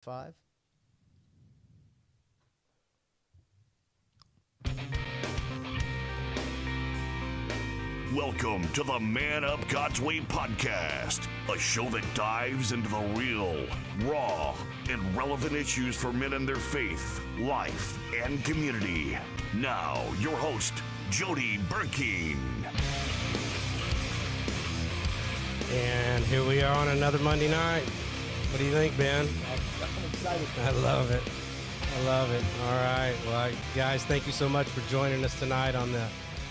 5. Welcome to the Man Up God's Way podcast, a show that dives into the real, raw, and relevant issues for men and their faith, life, and community. Now, your host, Jody Burkeen. And here we are on another Monday night. What do you think, Ben? I'm excited. I love it. I love it. All right. Well, guys, thank you so much for joining us tonight on the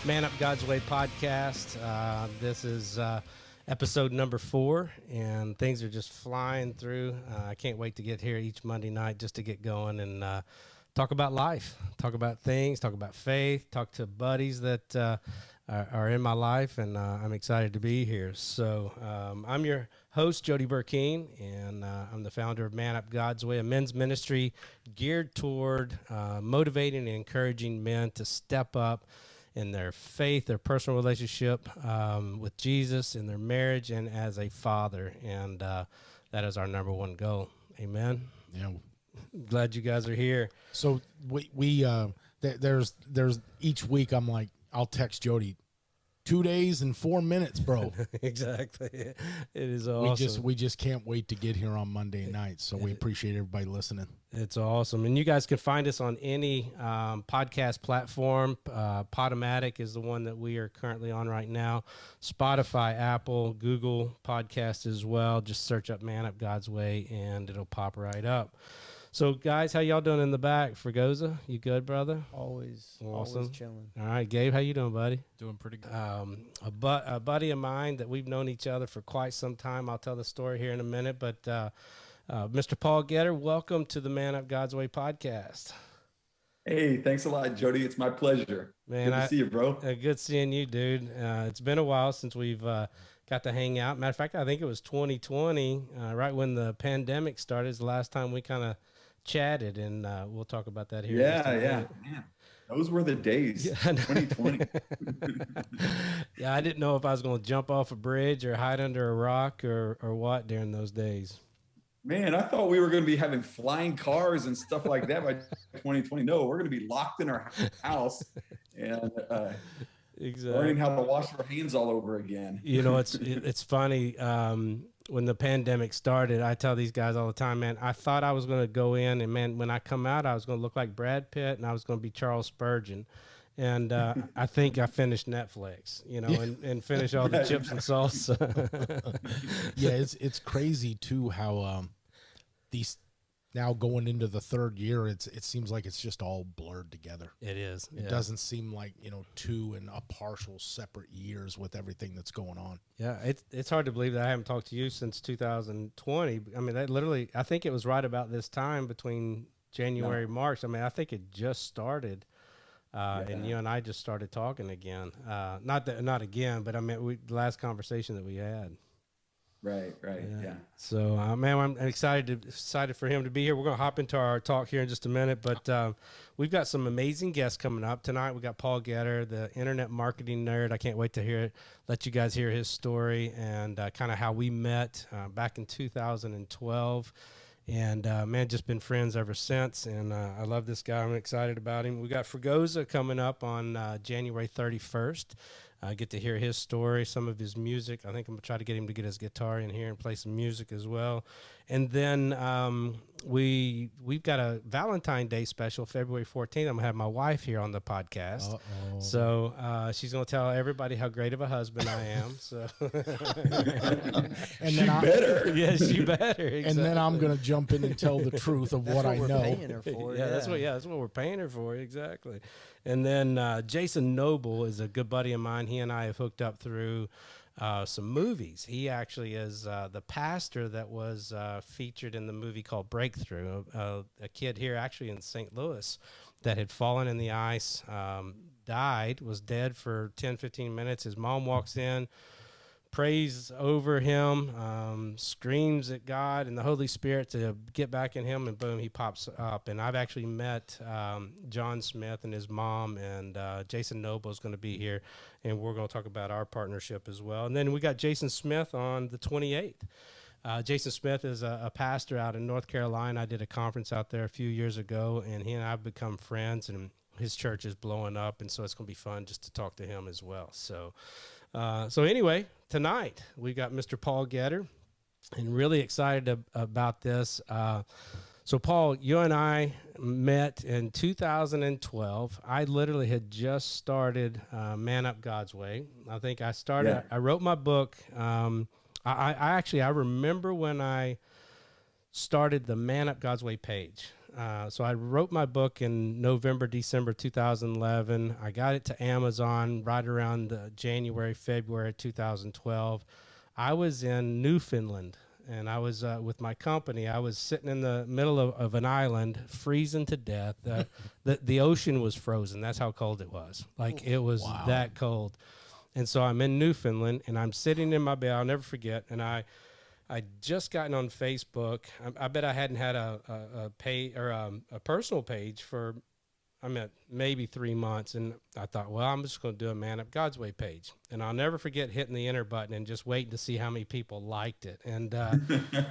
Man Up God's Way podcast. This is episode number 4, and things are just flying through. I can't wait to get here each Monday night just to get going and talk about life, talk about things, talk about faith, talk to buddies that are in my life, and I'm excited to be here. So I'm your host, Jody Burkeen, and I'm the founder of Man Up God's Way, a men's ministry geared toward motivating and encouraging men to step up in their faith, their personal relationship with Jesus, in their marriage, and as a father. And that is our number one goal. Amen. Yeah. Glad you guys are here. So there's each week I'm like, I'll text Jody, 2 days and 4 minutes, bro. Exactly. It is awesome. We just can't wait to get here on Monday night. So we appreciate everybody listening. It's awesome. And you guys can find us on any podcast platform. Podomatic is the one that we are currently on right now. Spotify, Apple, Google Podcast as well. Just search up Man Up God's Way and it'll pop right up. So, guys, how y'all doing in the back? Fregosa, you good, brother? Always chilling. All right, Gabe, how you doing, buddy? Doing pretty good. A buddy of mine that we've known each other for quite some time. I'll tell the story here in a minute, but Mr. Paul Getter, welcome to the Man Up God's Way podcast. Hey, thanks a lot, Jody. It's my pleasure. Man, good to see you, bro. Good seeing you, dude. It's been a while since we've got to hang out. Matter of fact, I think it was 2020, right when the pandemic started, is the last time we kind of chatted, and we'll talk about that here. Yeah. Man, those were the days. Yeah, 2020. Yeah, I didn't know if I was going to jump off a bridge or hide under a rock or what during those days. Man, I thought we were going to be having flying cars and stuff like that by 2020. No, we're going to be locked in our house and learning how to wash our hands all over again. You know, it's funny. When the pandemic started, I tell these guys all the time, man, I thought I was going to go in and, man, when I come out, I was going to look like Brad Pitt and I was going to be Charles Spurgeon. And I think I finished Netflix, you know, and finish all the chips and salsa. Yeah, it's crazy, too, how these now going into the third year, it seems like it's just all blurred together. It is. It doesn't seem like, two and a partial separate years with everything that's going on. Yeah, it's hard to believe that I haven't talked to you since 2020. I mean, that literally, I think it was right about this time between January and March. I mean, I think it just started. And you and I just started talking again. Not again, but I mean, the last conversation that we had. Right. Yeah. So, man, I'm excited for him to be here. We're going to hop into our talk here in just a minute, but we've got some amazing guests coming up tonight. We got Paul Getter, the internet marketing nerd. I can't wait to let you guys hear his story and kind of how we met back in 2012. And, man, just been friends ever since. And I love this guy. I'm excited about him. We got Fregosa coming up on January 31st. Get to hear his story, some of his music. I think I'm going to try to get him to get his guitar in here and play some music as well. And then we've got a Valentine's Day special, February 14th. I'm going to have my wife here on the podcast. Uh-oh. So she's going to tell everybody how great of a husband I am. So And She better. Yes, you better. Exactly. And then I'm going to jump in and tell the truth of what I we're know. paying her for. That's what we're paying her for, exactly. And then Jason Noble is a good buddy of mine. He and I have hooked up through some movies. He actually is the pastor that was featured in the movie called Breakthrough, a kid here actually in St. Louis that had fallen in the ice, was dead for 10, 15 minutes. His mom walks in, prays over him, screams at God and the Holy Spirit to get back in him, and boom, he pops up. And I've actually met John Smith and his mom, and Jason Noble is going to be here, and we're going to talk about our partnership as well. And then we got Jason Smith on the 28th. Jason Smith is a pastor out in North Carolina. I did a conference out there a few years ago, and he and I have become friends, and his church is blowing up, and so it's going to be fun just to talk to him as well. So anyway, tonight we got Mr. Paul Getter, and really excited about this. So Paul, you and I met in 2012. I literally had just started Man Up God's Way. I think I started, yeah. I wrote my book. I remember when I started the Man Up God's Way page. So I wrote my book in November, December 2011. I got it to Amazon right around January, February 2012. I was in Newfoundland, and I was with my company. I was sitting in the middle of an island, freezing to death. The ocean was frozen. That's how cold it was. Like, it was that cold. And so I'm in Newfoundland, and I'm sitting in my bed. I'll never forget. And I just gotten on Facebook. I bet I hadn't had a pay or a personal page for, maybe 3 months. And I thought, well, I'm just going to do a Man Up God's Way page. And I'll never forget hitting the enter button and just waiting to see how many people liked it. And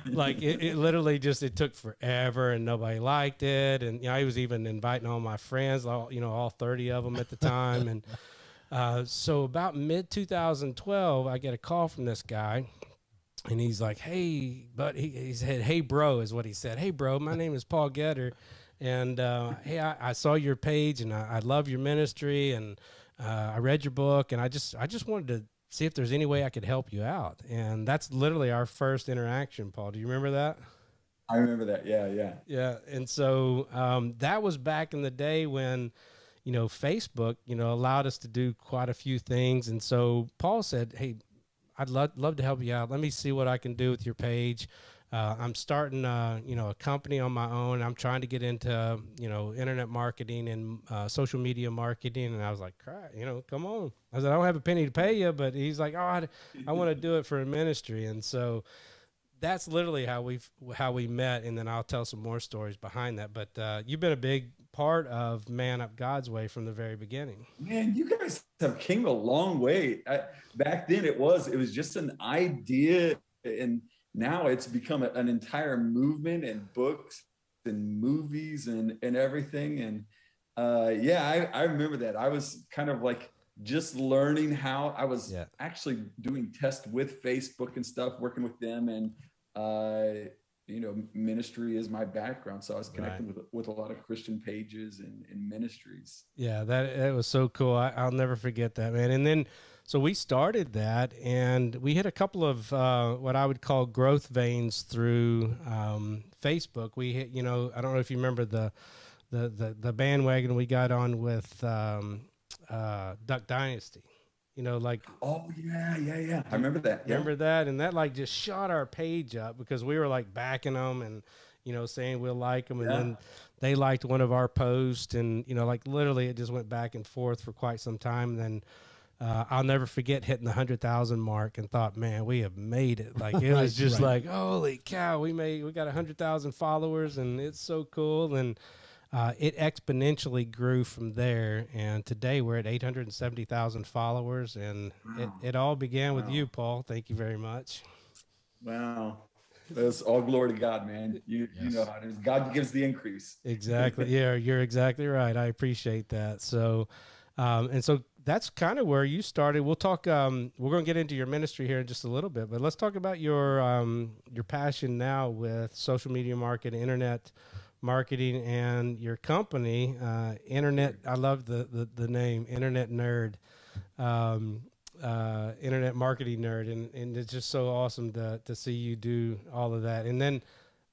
like it literally just, it took forever and nobody liked it. And I was even inviting all my friends, all 30 of them at the time. And so about mid 2012, I get a call from this guy. And he's like, hey, but he said, hey, bro, is what he said. Hey, bro, my name is Paul Getter. And, hey, I saw your page, and I love your ministry, and I read your book, and I just wanted to see if there's any way I could help you out. And that's literally our first interaction, Paul. Do you remember that? I remember that. Yeah. Yeah. And so that was back in the day when, Facebook, allowed us to do quite a few things. And so Paul said, hey, I'd love to help you out. Let me see what I can do with your page. I'm starting, a company on my own. I'm trying to get into, internet marketing and social media marketing. And I was like, crap, come on. I said, I don't have a penny to pay you, but he's like, oh, I want to do it for a ministry. And so that's literally how we met. And then I'll tell some more stories behind that. But you've been a big part of Man Up God's Way from the very beginning. Man, you guys have came a long way. Back then it was just an idea, and now it's become an entire movement and books and movies and everything. And I remember that. I was kind of like just learning how. I was actually doing tests with Facebook and stuff, working with them. And, ministry is my background. So I was connecting with a lot of Christian pages and ministries. Yeah, that was so cool. I'll never forget that, man. And then, so we started that, and we hit a couple of what I would call growth veins through Facebook. We hit, I don't know if you remember the bandwagon we got on with Duck Dynasty. Oh yeah. I remember that. Yeah. Remember that, and that just shot our page up because we were backing them and saying we'll like them, and then they liked one of our posts, and literally it just went back and forth for quite some time. And then I'll never forget hitting the 100,000 mark and thought, man, we have made it. It was just like, holy cow, we got 100,000 followers, and it's so cool. And it exponentially grew from there. And today we're at 870,000 followers, and it all began with you, Paul. Thank you very much. Wow. That's all glory to God, man. You know how it is. God gives the increase. Exactly. Yeah, you're exactly right. I appreciate that. So, and so that's kind of where you started. We'll talk, we're going to get into your ministry here in just a little bit, but let's talk about your passion now with social media marketing, internet marketing, and your company, Internet. I love the name, Internet Nerd, Internet Marketing Nerd. And it's just so awesome to see you do all of that. And then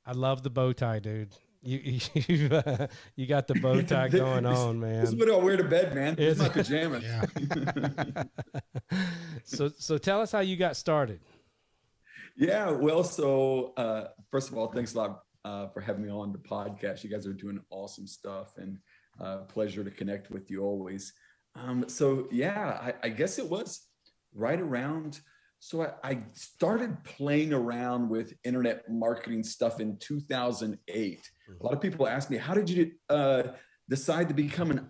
I love the bow tie, dude. You got the bow tie going on, man. This is what I wear to bed, man. It's my pajamas. So tell us how you got started. Yeah, well, so first of all, thanks a lot for having me on the podcast. You guys are doing awesome stuff, and pleasure to connect with you always. I guess it was right around. So I started playing around with internet marketing stuff in 2008. A lot of people ask me, how did you decide to become an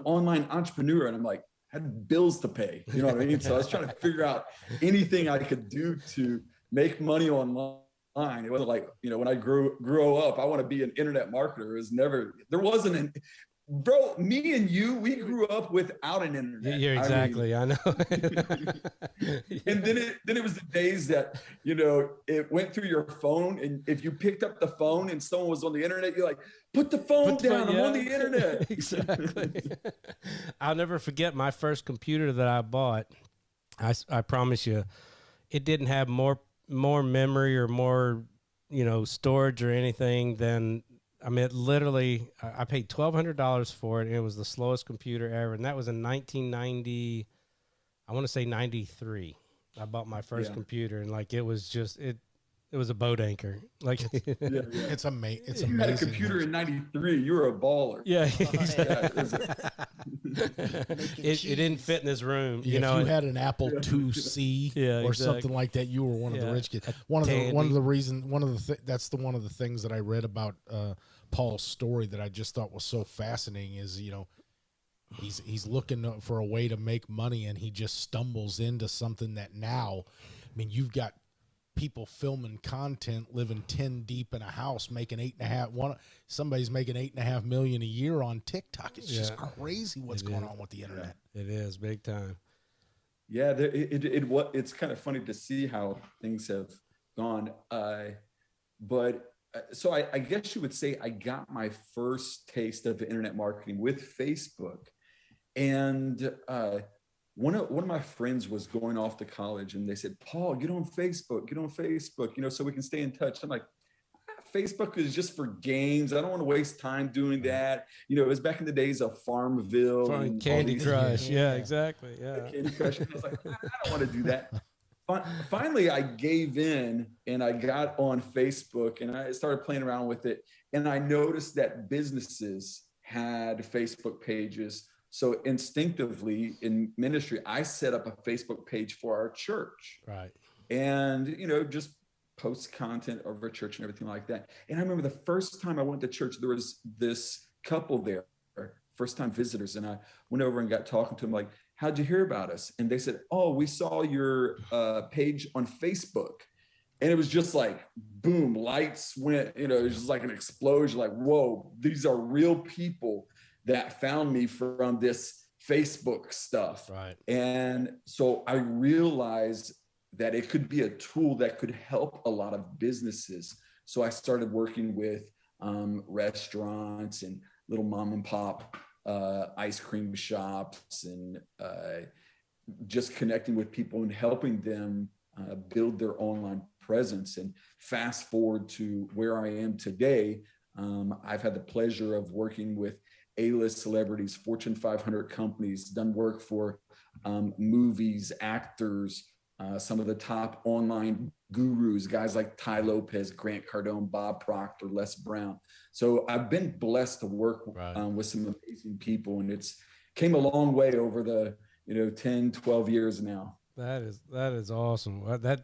online entrepreneur? And I'm like, I had bills to pay. You know what I mean? So I was trying to figure out anything I could do to make money online. mind. It wasn't like, when I grew up, I want to be an internet marketer. There wasn't bro, me and you, we grew up without an internet. Yeah, exactly. I know. And then it was the days that, it went through your phone, and if you picked up the phone and someone was on the internet, you're like, put the phone down. I'm on the internet. Exactly. I'll never forget my first computer that I bought. I promise you, it didn't have more memory or more, storage or anything than, literally, I paid $1,200 for it, and it was the slowest computer ever. And that was in 1990, I want to say 93. I bought my first computer, and it was just, it was a boat anchor. It's amazing. It's amazing. You had a computer in 93. You were a baller. Yeah. It didn't fit in this room. If you had an Apple IIc or something like that, you were one of the rich kids. One of the things that I read about Paul's story that I just thought was so fascinating is, he's looking for a way to make money, and he just stumbles into something that now, you've got people filming content, living 10 deep in a house, making somebody's making $8.5 million a year on TikTok. It's just crazy what's going on with the internet. It is big time. Yeah, it's kind of funny to see how things have gone. So I guess you would say I got my first taste of internet marketing with Facebook, and one of my friends was going off to college, and they said, Paul, get on Facebook, so we can stay in touch. I'm like, Facebook is just for games. I don't want to waste time doing that. It was back in the days of Farmville and Candy Crush. Yeah, exactly. Yeah. Candy Crush. And I was like, I don't want to do that. Finally, I gave in, and I got on Facebook, and I started playing around with it. And I noticed that businesses had Facebook pages. So instinctively in ministry, I set up a Facebook page for our church. Right. And, just post content over church and everything like that. And I remember the first time I went to church, there was this couple there, first time visitors. And I went over and got talking to them, like, how'd you hear about us? And they said, oh, we saw your page on Facebook. And it was just like, boom, lights went, it was just like an explosion, like, whoa, these are real people that found me from this Facebook stuff. Right. And so I realized that it could be a tool that could help a lot of businesses. So I started working with restaurants and little mom and pop ice cream shops, and just connecting with people and helping them build their online presence. And fast forward to where I am today, I've had the pleasure of working with A-list celebrities, Fortune 500 companies, done work for movies, actors, some of the top online gurus, guys like Ty Lopez, Grant Cardone, Bob Proctor, Les Brown. So I've been blessed to work with some amazing people, and it's came a long way over the 10, 12 years now. That is awesome.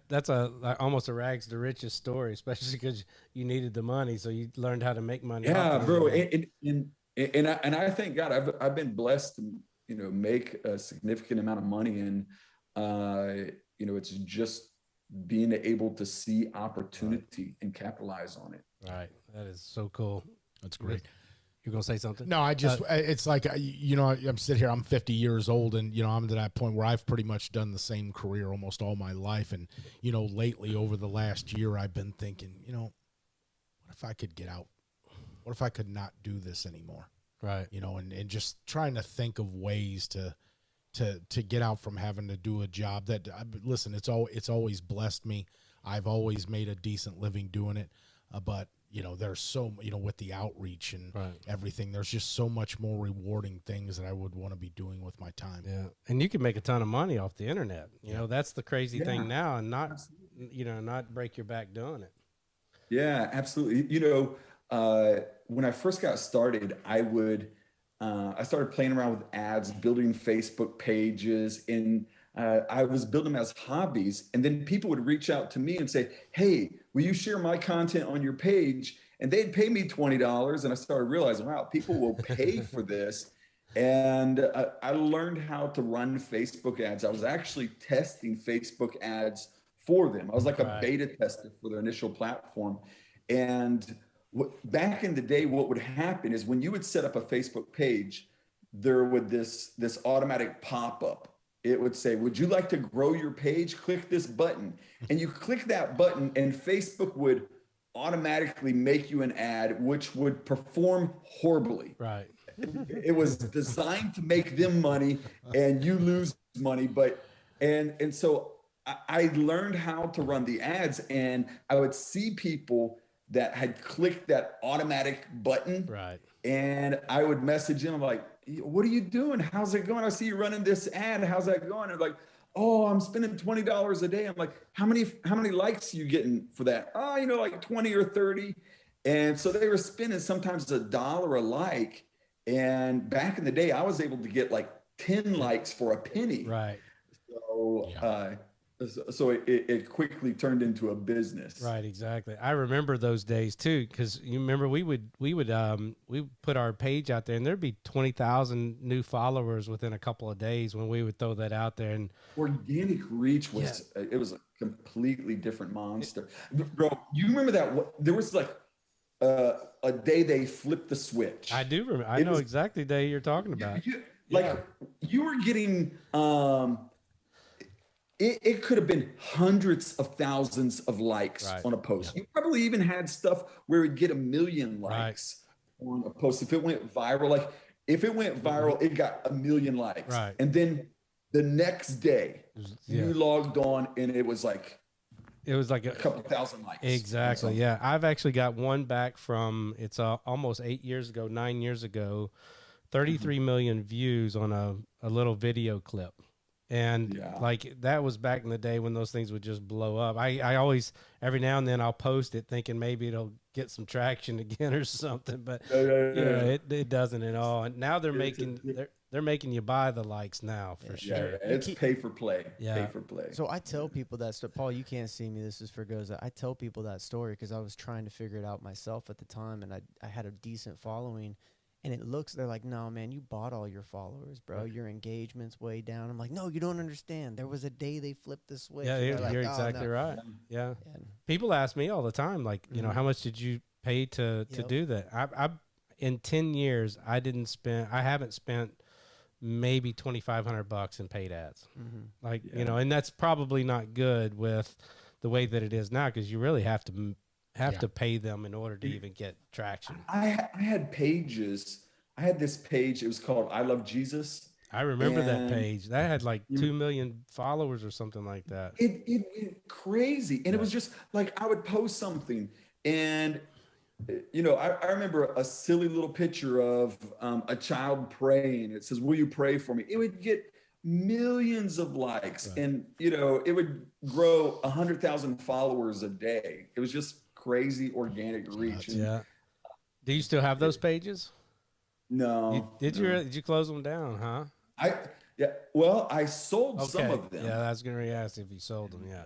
That's almost a rags to riches story, especially because you needed the money, so you learned how to make money. Yeah, bro. And I thank God I've been blessed to make a significant amount of money, and it's just being able to see opportunity and capitalize on it. Right. That is so cool. That's great. You're going to say something? No, it's like, I'm sitting here, I'm 50 years old, and, I'm to that point where I've pretty much done the same career almost all my life. And, lately over the last year, I've been thinking, what if I could get out? What if I could not do this anymore? Right. And just trying to think of ways to get out from having to do a job that, listen, it's always blessed me. I've always made a decent living doing it. But, there's so, with the outreach and everything, there's just so much more rewarding things that I would want to be doing with my time. Yeah. And you can make a ton of money off the internet. That's the crazy thing now, and not, not break your back doing it. Yeah, absolutely. When I first got started, I started playing around with ads, building Facebook pages, and I was building them as hobbies. And then people would reach out to me and say, hey, will you share my content on your page? And they'd pay me $20. And I started realizing, wow, people will pay for this. And I learned how to run Facebook ads. I was actually testing Facebook ads for them. I was like a Right. beta tester for their initial platform. And back in the day, what would happen is when you would set up a Facebook page, there would this automatic pop-up. It would say, would you like to grow your page? Click this button. And you click that button and Facebook would automatically make you an ad, which would perform horribly. Right. It was designed to make them money and you lose money. And so I learned how to run the ads, and I would see people that had clicked that automatic button. Right. And I would message them like, what are you doing? How's it going? I see you running this ad. How's that going? And like, oh, I'm spending $20 a day. I'm like, how many likes are you getting for that? Oh, like 20 or 30. And so they were spending sometimes $1 a like. And back in the day, I was able to get like 10 likes for a penny. Right. So it quickly turned into a business. Right, exactly. I remember those days too, because you remember we would put our page out there, and there'd be 20,000 new followers within a couple of days when we would throw that out there. And organic reach was it was a completely different monster, bro. You remember that? There was like a day they flipped the switch. I do remember. I know exactly the day you're talking about. You were getting. It could have been hundreds of thousands of likes on a post. You probably even had stuff where it'd get 1 million likes on a post. If it went viral, it got 1 million likes. Right. And then the next day you logged on and it was like a couple thousand likes. Exactly. Yeah. I've actually got one back from, it's almost 9 years ago, 33 million views on a little video clip. And like that was back in the day when those things would just blow up. I always, every now and then I'll post it thinking maybe it'll get some traction again or something, but it doesn't at all. And now they're making you buy the likes now for sure. It's pay for play. Yeah. Pay for play. So I tell people that stuff. Paul, you can't see me. This is for Goza. I tell people that story because I was trying to figure it out myself at the time, and I had a decent following. And they're like, no, man, you bought all your followers, bro. Your engagement's way down. I'm like, no, you don't understand. There was a day they flipped the switch. Yeah, you're exactly right. Yeah. People ask me all the time, like, how much did you pay to do that? I in 10 years, I haven't spent maybe $2,500 in paid ads. Like, and that's probably not good with the way that it is now, because you really have to pay them in order to even get traction. I had pages. I had this page. It was called I Love Jesus. I remember that page. That had like 2 million followers or something like that. It went crazy. And it was just like I would post something. And, I remember a silly little picture of a child praying. It says, will you pray for me? It would get millions of likes. And, it would grow 100,000 followers a day. It was just crazy organic reach. Do you still have those pages? No. Did you close them down, huh? Well, I sold some of them. Yeah, I was going to ask if you sold them. Yeah.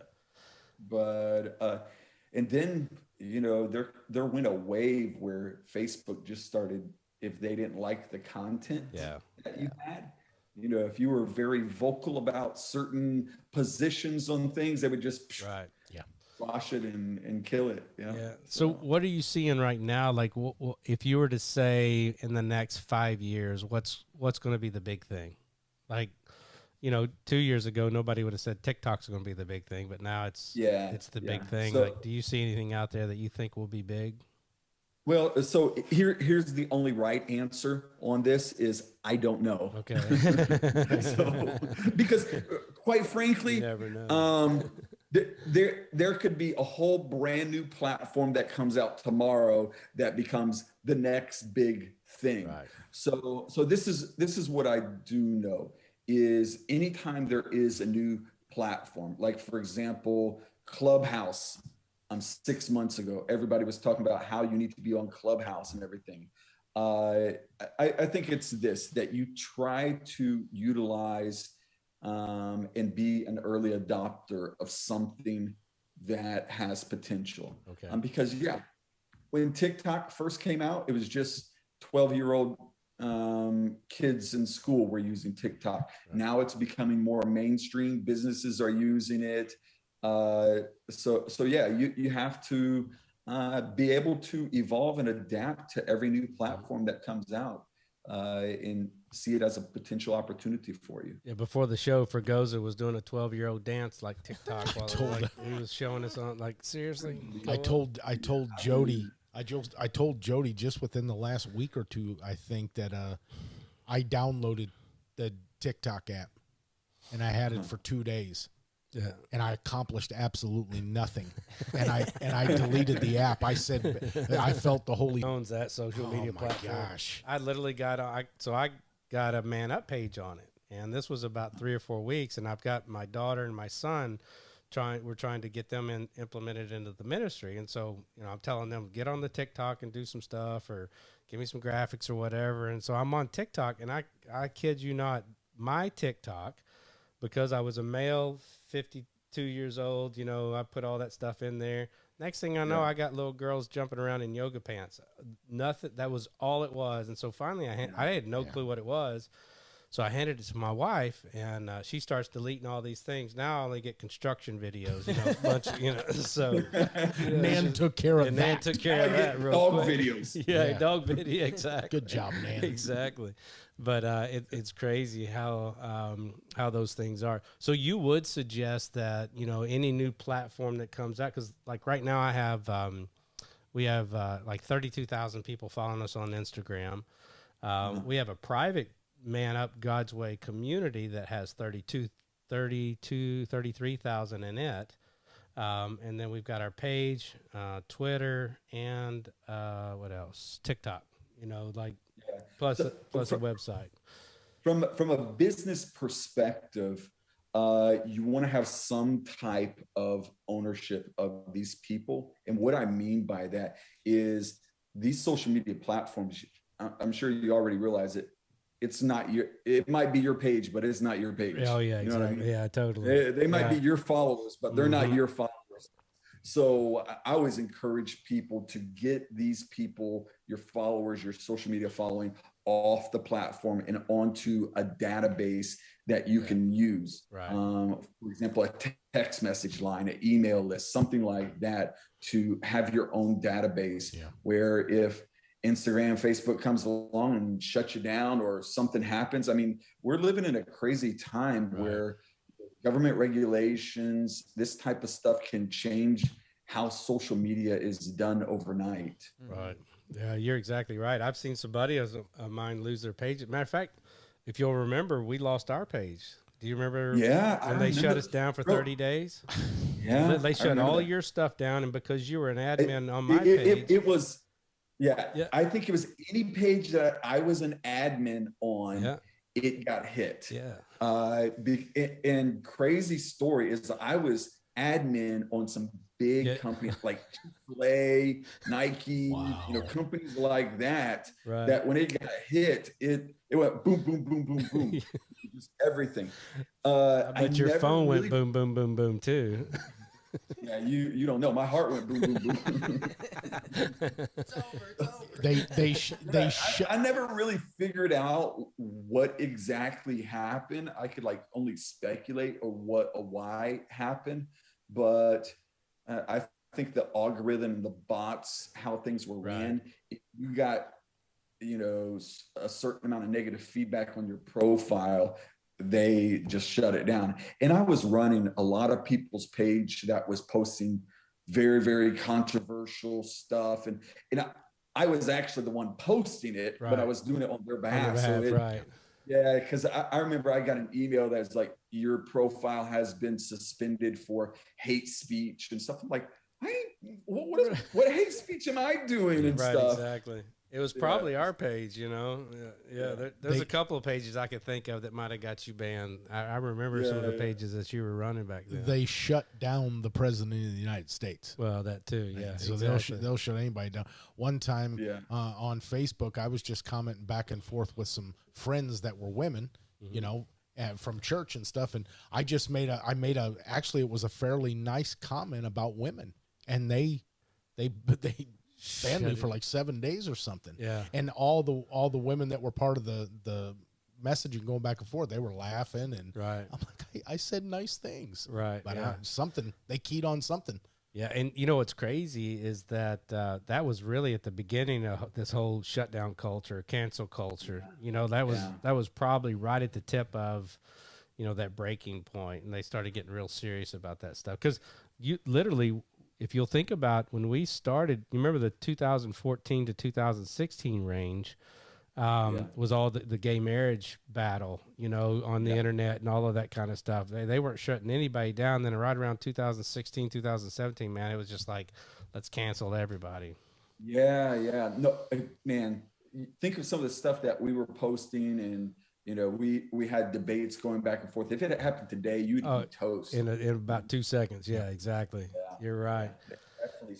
But and then there went a wave where Facebook just started, if they didn't like the content that you had, if you were very vocal about certain positions on things, they would just squash it and kill it. Yeah. So what are you seeing right now? Like, if you were to say in the next 5 years, what's going to be the big thing? Like, 2 years ago, nobody would have said TikTok's going to be the big thing, but now it's the big thing. So, like, do you see anything out there that you think will be big? Well, so here's the only right answer on this is I don't know. Okay. Because quite frankly, you never know. There could be a whole brand new platform that comes out tomorrow that becomes the next big thing. Right. So this is what I do know is anytime there is a new platform, like for example, Clubhouse. 6 months ago, everybody was talking about how you need to be on Clubhouse and everything. I think it's that you try to utilize and be an early adopter of something that has potential. Okay. Because when TikTok first came out, it was just 12-year-old kids in school were using TikTok. Right. Now it's becoming more mainstream. Businesses are using it. So yeah, you have to be able to evolve and adapt to every new platform that comes out, and see it as a potential opportunity for you. Yeah, before the show, Fregosa was doing a 12-year-old dance like TikTok while he was showing us on. Like, seriously, I told Jody, I told Jody just within the last week or two, I think that I downloaded the TikTok app and I had it for 2 days. Yeah. And I accomplished absolutely nothing. And I deleted the app. I said I felt the holy owns that social media platform. Gosh. I literally got I got a Man Up page on it. And this was about 3 or 4 weeks, and I've got my daughter and my son we're trying to get them implemented into the ministry. And so, I'm telling them, get on the TikTok and do some stuff, or give me some graphics or whatever. And so I'm on TikTok, and I kid you not, my TikTok, because I was a male, 52 years old, I put all that stuff in there. Next thing I know, I got little girls jumping around in yoga pants. Nothing. That was all it was. And so finally, I had no clue what it was. So I handed it to my wife, and she starts deleting all these things. Now I only get construction videos, a bunch, so. Nan took care of that. Nan took care of that real dog quick. videos. Yeah, dog video, exactly. Good job, Nan. Exactly. But it's crazy how those things are. So you would suggest that, any new platform that comes out, because like right now I have, we have like 32,000 people following us on Instagram. We have a private Man Up God's Way community that has 33,000 in it. And then we've got our page, Twitter, and what else? TikTok, plus a website. From a business perspective, you want to have some type of ownership of these people. And what I mean by that is these social media platforms, I'm sure you already realize it. It might be your page, but it's not your page. Oh yeah, you know exactly. what I mean? Yeah, totally. They might be your followers, but they're not your followers. So I always encourage people to get these people, your followers, your social media following, off the platform and onto a database that you can use. Right. For example, a text message line, an email list, something like that, to have your own database where if Instagram, Facebook comes along and shuts you down or something happens. I mean, we're living in a crazy time where government regulations, this type of stuff can change how social media is done overnight. Right. Yeah, you're exactly right. I've seen somebody of mine lose their page. Matter of fact, if you'll remember, we lost our page. Do you remember? Yeah. When they shut us down for 30 days? Yeah. They shut all your stuff down. And because you were an admin on my page. It was, I think it was any page that I was an admin on, it got hit. Yeah. And crazy story is I was admin on some big companies like Chick-fil-A, Nike, companies like that, that when it got hit, it went boom, boom, boom, boom, boom. Just everything. I bet your phone went boom, boom, boom, boom too. Yeah, you don't know. My heart went boom, boom, boom. It's over. I never really figured out what exactly happened. I could only speculate or why happened, but I think the algorithm, the bots, how things were ran, you got a certain amount of negative feedback on your profile, they just shut it down. And I was running a lot of people's page that was posting very, very controversial stuff. And I was actually the one posting it, but I was doing it on their behalf. Yeah, because I remember I got an email that's like, your profile has been suspended for hate speech and stuff. I'm like, what hate speech am I doing and stuff? Exactly. It was probably our page, There's a couple of pages I could think of that might have got you banned. I remember some of the pages that you were running back then. They shut down the president of the United States. Well, that too, yeah. So they'll shut anybody down. One time on Facebook, I was just commenting back and forth with some friends that were women, from church and stuff, and I just actually it was a fairly nice comment about women, and they banned me for like 7 days or something. Yeah. And all the women that were part of the messaging, going back and forth. They were laughing, and Right. I'm like, I said nice things, Right. but yeah. something they keyed on something. Yeah, and you know what's crazy is that that was really at the beginning of this whole shutdown culture, cancel culture. You know, that was probably right at the tip of, you know, that breaking point, and they started getting real serious about that stuff. Because you literally, if you'll think about when we started, you remember the 2014 to 2016 range was all the gay marriage battle, you know, on the internet and all of that kind of stuff. They weren't shutting anybody down. Then right around 2016, 2017, man, it was just like, let's cancel everybody. Yeah. No, man, think of some of the stuff that we were posting, and, you know, we had debates going back and forth. If it had happened today, you'd be toast. In about 2 seconds. Yeah, exactly. Yeah. You're right. Definitely.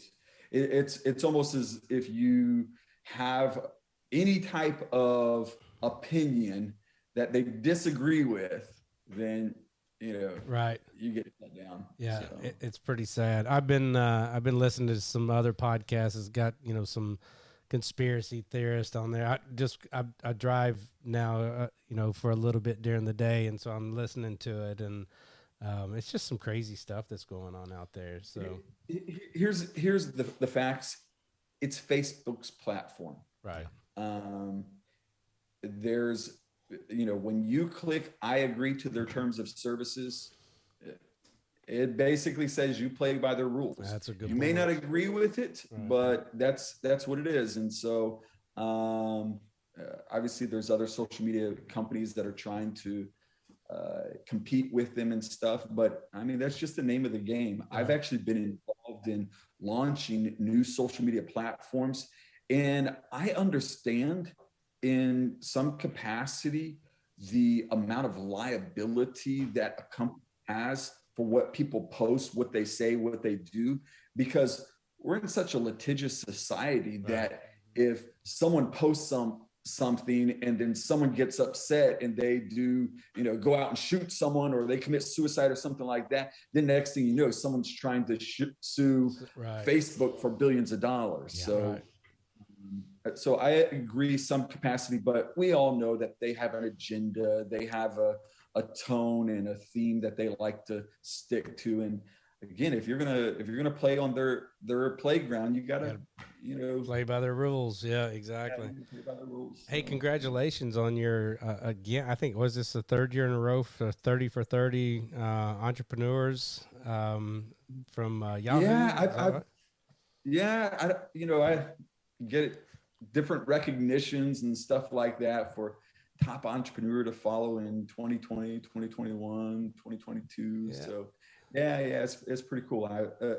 It's almost as if you have any type of opinion that they disagree with, then, you know, right, you get shut down. Yeah, so. It's pretty sad. I've been listening to some other podcasts. It's got, you know, some conspiracy theorists on there. I drive now, you know, for a little bit during the day, and so I'm listening to it, and it's just some crazy stuff that's going on out there. So here's the facts. It's Facebook's platform. Right. There's, you know, when you click I agree to their terms of services, it basically says you play by their rules. That's a good you point. may not agree with it, right. but that's what it is. And so obviously there's other social media companies that are trying to compete with them and stuff, but I mean, that's just the name of the game. Yeah. I've actually been involved in launching new social media platforms, and I understand in some capacity the amount of liability that a company has for what people post, what they say, what they do, because we're in such a litigious society that if someone posts something and then someone gets upset and they do, you know, go out and shoot someone, or they commit suicide or something like that, then next thing you know, someone's trying to sue Facebook for billions of dollars. So I agree some capacity, but we all know that they have an agenda. They have a tone and a theme that they like to stick to. And again, if you're gonna play on their playground, you gotta, you know, play by their rules. Yeah, exactly. Play by the rules. Hey, congratulations on your again. I think was this the third year in a row for 30 for 30 entrepreneurs from Yahoo? I get it. Different recognitions and stuff like that for top entrepreneur to follow in 2020, 2021, 2022. Yeah. So it's pretty cool.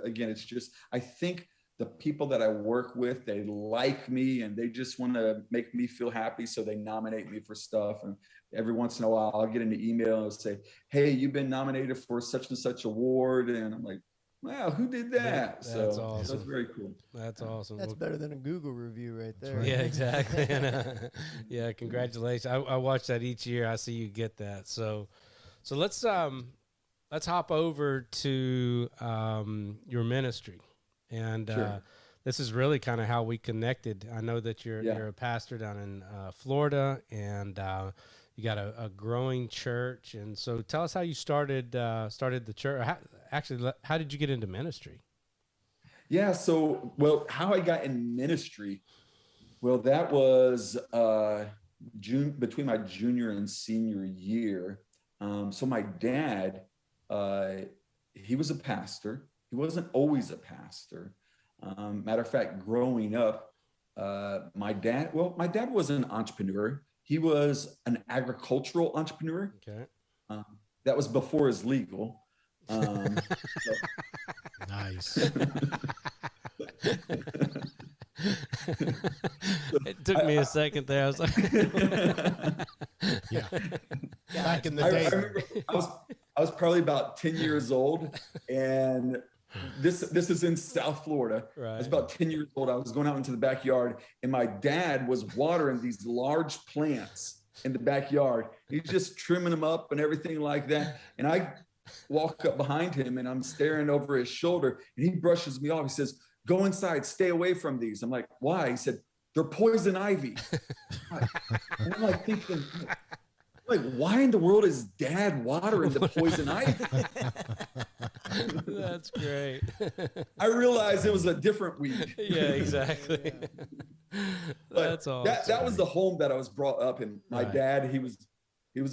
Again, it's just, I think the people that I work with, they like me and they just want to make me feel happy. So they nominate me for stuff. And every once in a while I'll get an email and say, hey, you've been nominated for such and such award. And I'm like, wow, who did that? That's awesome. That's very cool. That's awesome. That's better than a Google review right there. Yeah, exactly. Yeah, congratulations. I watch that each year. I see you get that. So let's hop over to your ministry, and Sure. This is really kind of how we connected. I know that you're a pastor down in Florida, and you got a growing church. And so tell us how you started the church. How did you get into ministry? Yeah. So, well, how I got in ministry, well, that was between my junior and senior year. So my dad, he was a pastor. He wasn't always a pastor. Matter of fact, growing up, my dad was an entrepreneur. He was an agricultural entrepreneur. Okay. That was before his legal. Nice. It took me a second there. I was like, Yeah. Back in the I day. remember I was probably about 10 years old, and this is in South Florida. Right. I was about 10 years old. I was going out into the backyard, and my dad was watering these large plants in the backyard. He's just trimming them up and everything like that. And I walk up behind him, and I'm staring over his shoulder, and he brushes me off. He says, "Go inside, stay away from these." I'm like, "Why?" He said, "They're poison ivy." And I'm like thinking, Like, why in the world is Dad watering the poison ivy? That's great. I realized it was a different weed. Yeah, exactly. That's awesome. That was the home that I was brought up in. My Right. dad, he was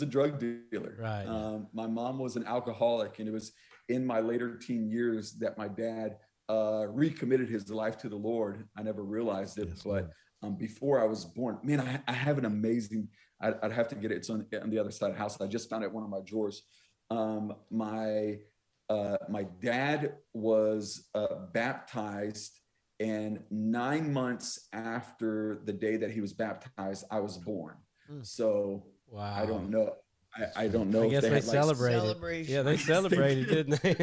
a drug dealer. Right. My mom was an alcoholic, and it was in my later teen years that my dad recommitted his life to the Lord. I never realized it, but before I was born, man, I have an amazing. I'd have to get it. It's on the other side of the house. I just found it in one of my drawers. My dad was baptized, and 9 months after the day that he was baptized, I was born. So Wow. I don't know. I don't know. I guess if they had, like, celebrated. celebration. Yeah, they celebrated, didn't they?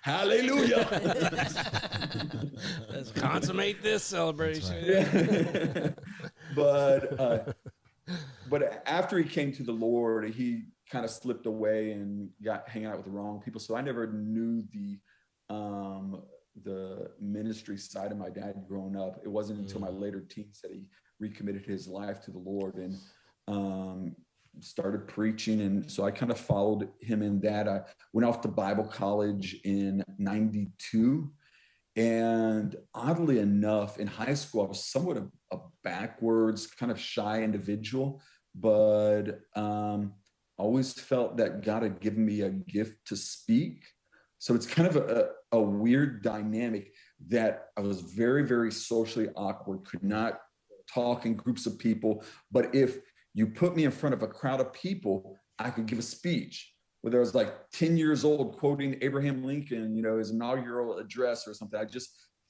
Hallelujah. Let's consummate this celebration. Yeah. But after he came to the Lord, he kind of slipped away and got hanging out with the wrong people. So I never knew the ministry side of my dad growing up. It wasn't until my later teens that he recommitted his life to the Lord and started preaching. And so I kind of followed him in that. I went off to Bible college in 92. And oddly enough, in high school, I was somewhat a backwards, kind of shy individual, but always felt that God had given me a gift to speak. So it's kind of a weird dynamic that I was very, very socially awkward, could not talk in groups of people. But if you put me in front of a crowd of people, I could give a speech. Whether I was like 10 years old quoting Abraham Lincoln, his inaugural address or something, I just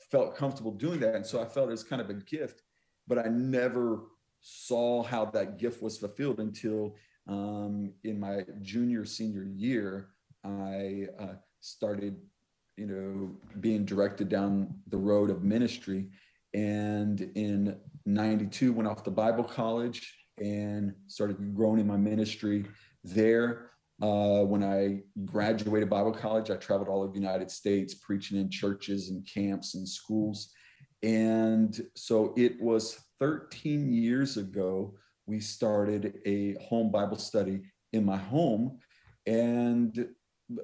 felt comfortable doing that. And so I felt it was kind of a gift, but I never saw how that gift was fulfilled until in my senior year, I started, being directed down the road of ministry. And in 92, went off to Bible college and started growing in my ministry there. When I graduated Bible college, I traveled all over the United States, preaching in churches and camps and schools. And so it was 13 years ago, we started a home Bible study in my home. And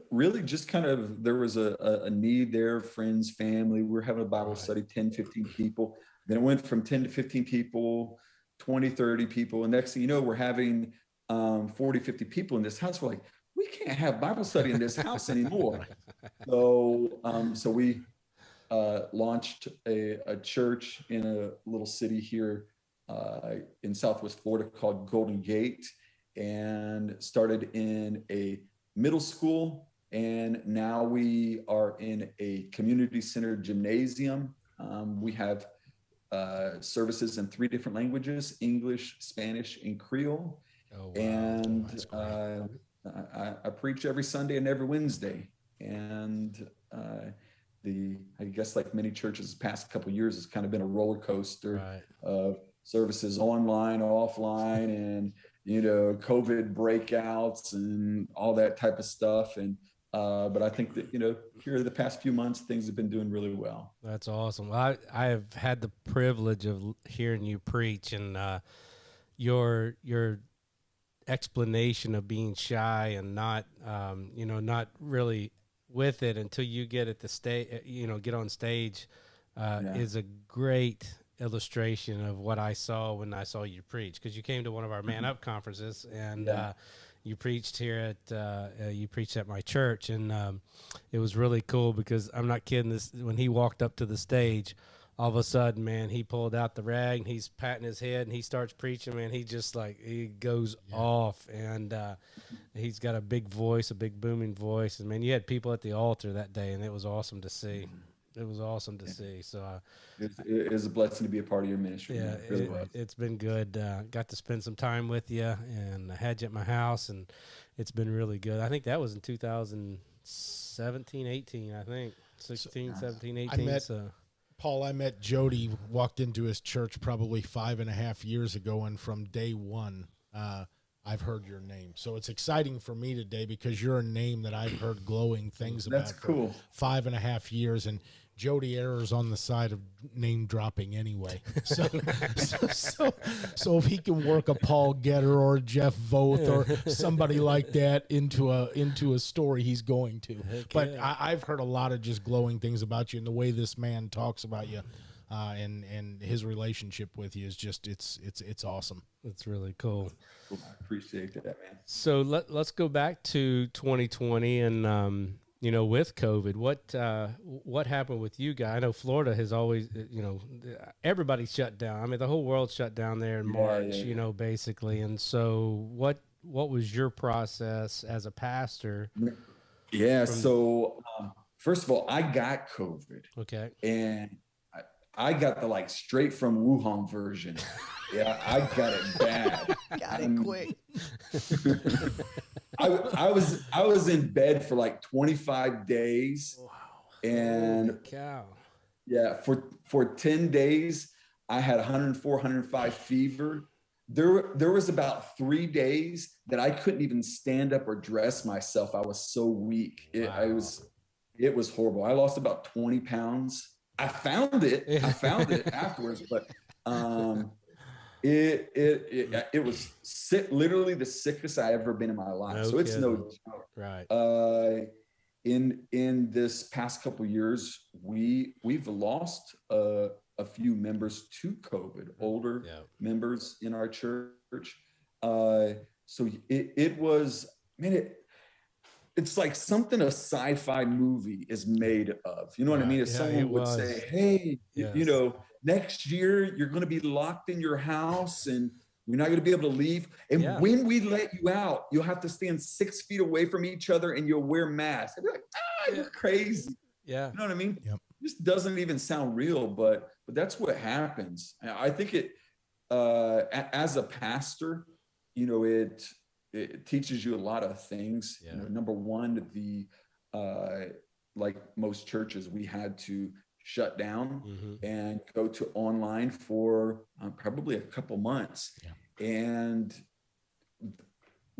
really just kind of, there was a need there, friends, family. We were having a Bible study, 10, 15 people. Then it went from 10 to 15 people, 20, 30 people. And next thing you know, we're having 40, 50 people in this house. We're like, we can't have Bible study in this house anymore. So we launched a church in a little city here in Southwest Florida called Golden Gate, and started in a middle school. And now we are in a community center gymnasium. We have services in 3 different languages: English, Spanish, and Creole. Oh, wow. And I preach every Sunday and every Wednesday. And I guess like many churches the past couple of years, it's kind of been a roller coaster of services online, offline, and, COVID breakouts and all that type of stuff. And but I think that, here the past few months, things have been doing really well. That's awesome. Well, I have had the privilege of hearing you preach, and your explanation of being shy and not, not really with it until you get at the stage, get on stage, is a great illustration of what I saw when I saw you preach. Because you came to one of our Man Up conferences, and you preached here at my church, and it was really cool because I'm not kidding. This when he walked up to the stage, all of a sudden, man, he pulled out the rag and he's patting his head and he starts preaching, man. He goes off, and he's got a big voice, a big booming voice. And man, you had people at the altar that day, and it was awesome to see. It was awesome to see. So it is a blessing to be a part of your ministry. Yeah, it's been good. Got to spend some time with you, and I had you at my house, and it's been really good. I think that was in 2017, 18, I think. 16, 17, 18. Paul, I met Jody, walked into his church probably 5.5 years ago, and from day one, I've heard your name. So it's exciting for me today because you're a name that I've heard glowing things about That's cool. for 5.5 years. And Jody errors on the side of name dropping anyway. So if he can work a Paul Getter or a Jeff Voth or somebody like that into a story, he's going to. But I've heard a lot of just glowing things about you, and the way this man talks about you, and his relationship with you is just it's awesome. It's really cool. I appreciate that, man. So let's go back to 2020 and with COVID, what happened with you guys? I know Florida has always, everybody shut down. I mean, the whole world shut down there in March, basically. And so what was your process as a pastor? Yeah. So first of all, I got COVID. Okay. And I got the straight from Wuhan version. Yeah, I got it bad. Got it quick. I was in bed for 25 days. Wow. And holy cow. Yeah, for 10 days, I had 104, 105 fever. There was about 3 days that I couldn't even stand up or dress myself. I was so weak. It was horrible. I lost about 20 pounds. I found it afterwards, but it was sick, literally the sickest I ever been in my life. No so it's kidding. no joke. Right. In this past couple of years, we've lost a few members to COVID, older members in our church. So it was, it's like something a sci-fi movie is made of. You know what I mean? If someone would say, hey, next year you're going to be locked in your house and you're not going to be able to leave. And when we let you out, you'll have to stand 6 feet away from each other and you'll wear masks. And they're like, you're crazy. Yeah. You know what I mean? Yep. It just doesn't even sound real, but that's what happens. I think it, as a pastor, it teaches you a lot of things. Yeah. Number one, like most churches, we had to shut down and go to online for probably a couple months. Yeah. And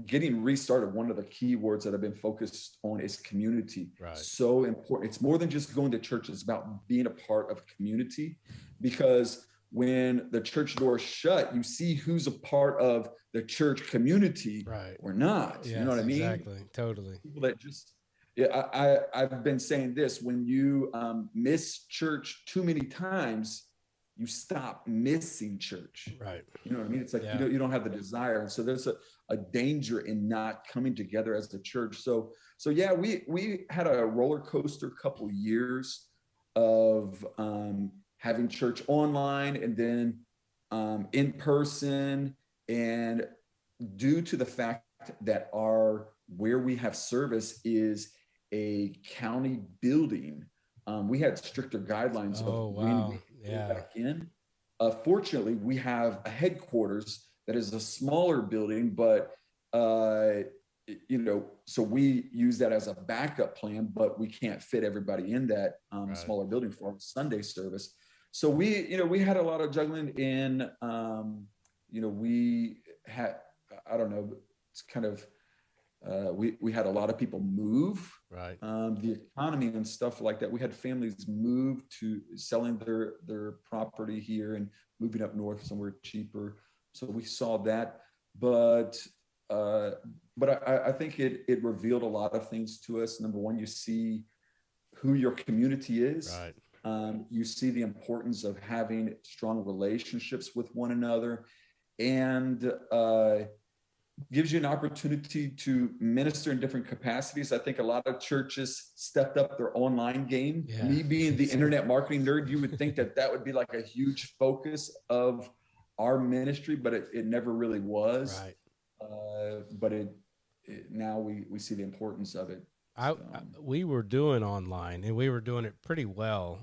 getting restarted, one of the key words that I've been focused on is community. Right. So important. It's more than just going to church. It's about being a part of community, because when the church doors shut, you see who's a part of the church community or not. Yes, you know what I mean? Exactly. Totally. People that just, I've been saying this, when you miss church too many times, you stop missing church. Right. You know what I mean? It's like you don't have the desire. And so there's a danger in not coming together as a church. So yeah, we had a roller coaster couple years of having church online and then in person. And due to the fact that where we have service is a county building, we had stricter guidelines of when we go back in. Fortunately, we have a headquarters that is a smaller building, but so we use that as a backup plan, but we can't fit everybody in that smaller building for Sunday service. So we had a lot of juggling in, we had, I don't know, it's kind of, we had a lot of people move, right? The economy and stuff like that. We had families move to selling their property here and moving up north somewhere cheaper. So we saw that, but I think it revealed a lot of things to us. Number one, you see who your community is. Right. You see the importance of having strong relationships with one another, and gives you an opportunity to minister in different capacities. I think a lot of churches stepped up their online game. Yeah. Me being the internet marketing nerd, you would think that would be like a huge focus of our ministry, but it never really was. Right. But now we see the importance of it. We were doing online, and we were doing it pretty well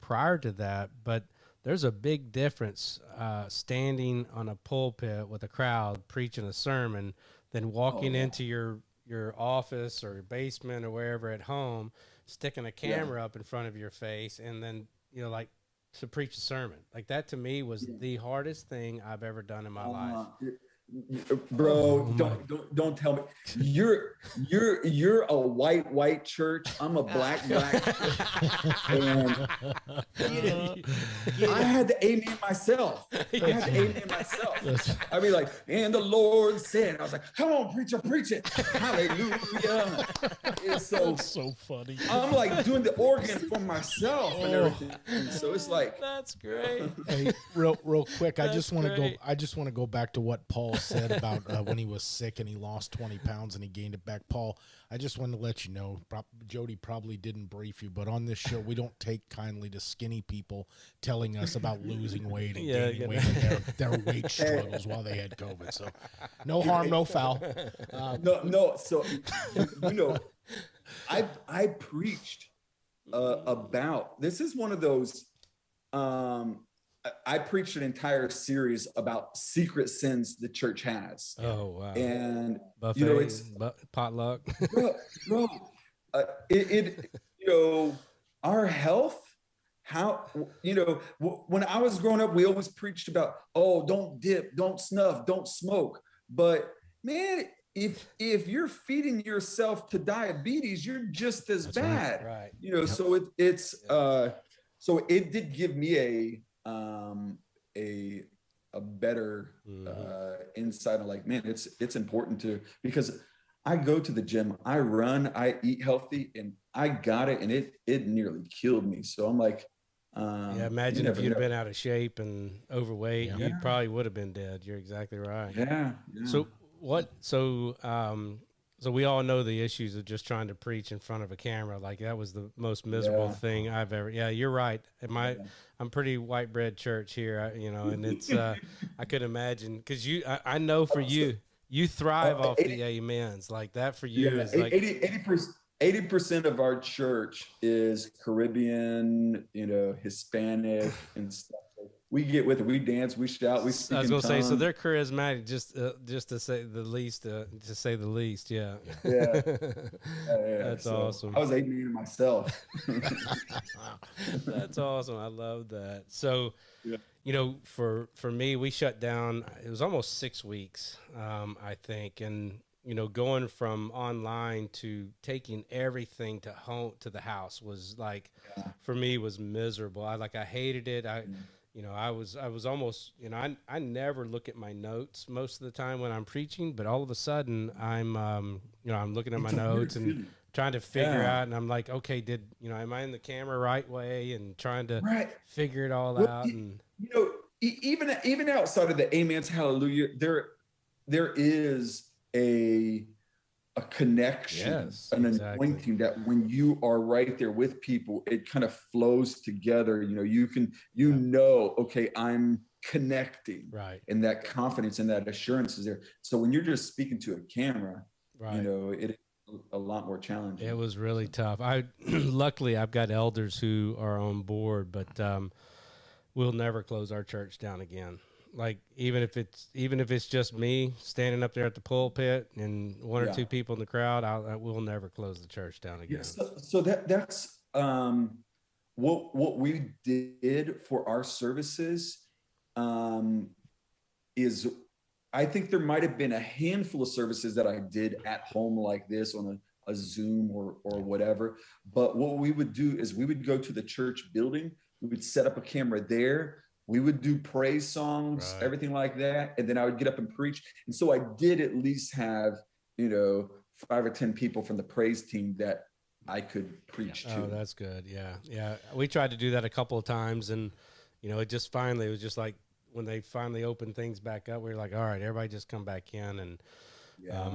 prior to that, but there's a big difference standing on a pulpit with a crowd preaching a sermon than walking into your office or your basement or wherever at home, sticking a camera up in front of your face, and then to preach a sermon. Like that to me was the hardest thing I've ever done in my life. Bro, Oh, don't tell me you're a white church. I'm a black and I had to amen myself. I'd be like, and the Lord said, I was like, come on, preacher, preach it. Hallelujah. It's That's so funny. I'm like doing the organ for myself and everything. So it's like, that's great. Hey, real quick, I That's just want to go. great. I just want to go back to what Paul said about when he was sick and he lost 20 pounds and he gained it back. Paul, I just want to let you know, Jody probably didn't brief you, but on this show, we don't take kindly to skinny people telling us about losing weight and Yeah, gaining you weight and their weight struggles while they had COVID. So no harm, no foul. no. So, you know, I preached about, this is one of those, I preached an entire series about secret sins the church has. Oh wow! And Buffet, you know, it's potluck. bro, you know, our health. How, you know, when I was growing up, we always preached about, oh, don't dip, don't snuff, don't smoke. But man, if you're feeding yourself to diabetes, you're just as That's bad. Right. You know, so it's so it did give me a better insight of like, man, it's important to, because I go to the gym, I run, I eat healthy, and I got it, and it nearly killed me. So I'm like, Yeah, imagine if you'd been out of shape and overweight, Yeah. you probably would have been dead. You're exactly right. yeah. So what? So we all know the issues of just trying to preach in front of a camera. Like that was the most miserable thing I've ever. Yeah, you're right. I'm pretty white bread church here, you know, and it's I could imagine because I know for you thrive off the amens like that for you is like 80% of our church is Caribbean, you know, Hispanic and stuff. We get with it. We dance. We shout. We speak. I was gonna say, so tongues. they're charismatic, just to say the least. Yeah. Yeah. That's So awesome. I was amen myself. That's awesome. I love that. So, Yeah. you know, for me, we shut down. It was almost 6 weeks, I think, and you know, going from online to taking everything to home to the house was like, for me, was miserable. I hated it. You know, I was almost, you know, I never look at my notes most of the time when I'm preaching, but all of a sudden I'm, you know, I'm looking at my notes and trying to figure out, and I'm like, okay, am I in the camera right way, and trying to figure it all out. And you know, even outside of the amens, hallelujah, there is a connection, an anointing that when you are right there with people, it kind of flows together. You know, you can, okay, I'm connecting, right, and that confidence and that assurance is there. So when you're just speaking to a camera, right, you know, it a lot more challenging. It was really tough. Luckily I've got elders who are on board, but we'll never close our church down again. Like even if it's just me standing up there at the pulpit and one or two people in the crowd, I will never close the church down again. Yeah, so that's what we did for our services is, I think there might have been a handful of services that I did at home like this on a Zoom or whatever. But what we would do is we would go to the church building, we would set up a camera there. We would do praise songs, everything like that. And then I would get up and preach. And so I did at least have, you know, 5 or 10 people from the praise team that I could preach to. Oh, that's good. Yeah. Yeah. We tried to do that a couple of times, and, you know, it was just like when they finally opened things back up, we were like, all right, everybody just come back in. And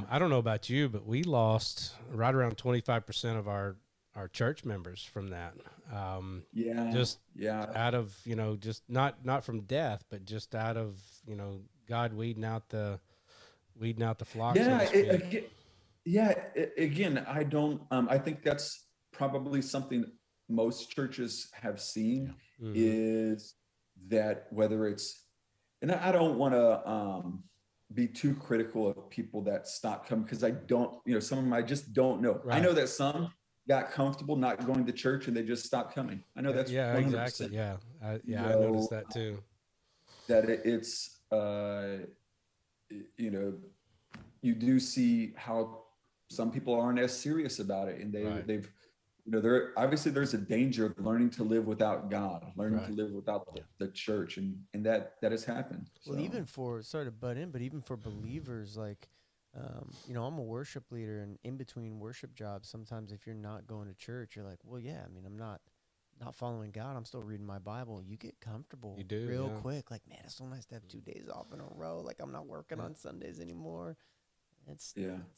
I don't know about you, but we lost right around 25% of our church members from that. Out of, you know, just not from death, but just out of, you know, God weeding out the flock. Again, I don't, I think that's probably something most churches have seen is that whether it's, and I don't want to be too critical of people that stop coming, because I don't, you know, some of them I just don't know. I know that some got comfortable not going to church and they just stopped coming. I know that's 100%. Exactly. I noticed that too. That you know, you do see how some people aren't as serious about it, and they've, you know, there's a danger of learning to live without God, learning to live without the church, and that has happened. Well, even for, sorry to butt in, but even for believers, like, you know, I'm a worship leader, and in between worship jobs, sometimes if you're not going to church, you're like, well, yeah, I mean, I'm not following God. I'm still reading my Bible. You get comfortable real quick. Like, man, it's so nice to have 2 days off in a row. Like, I'm not working on Sundays anymore. It's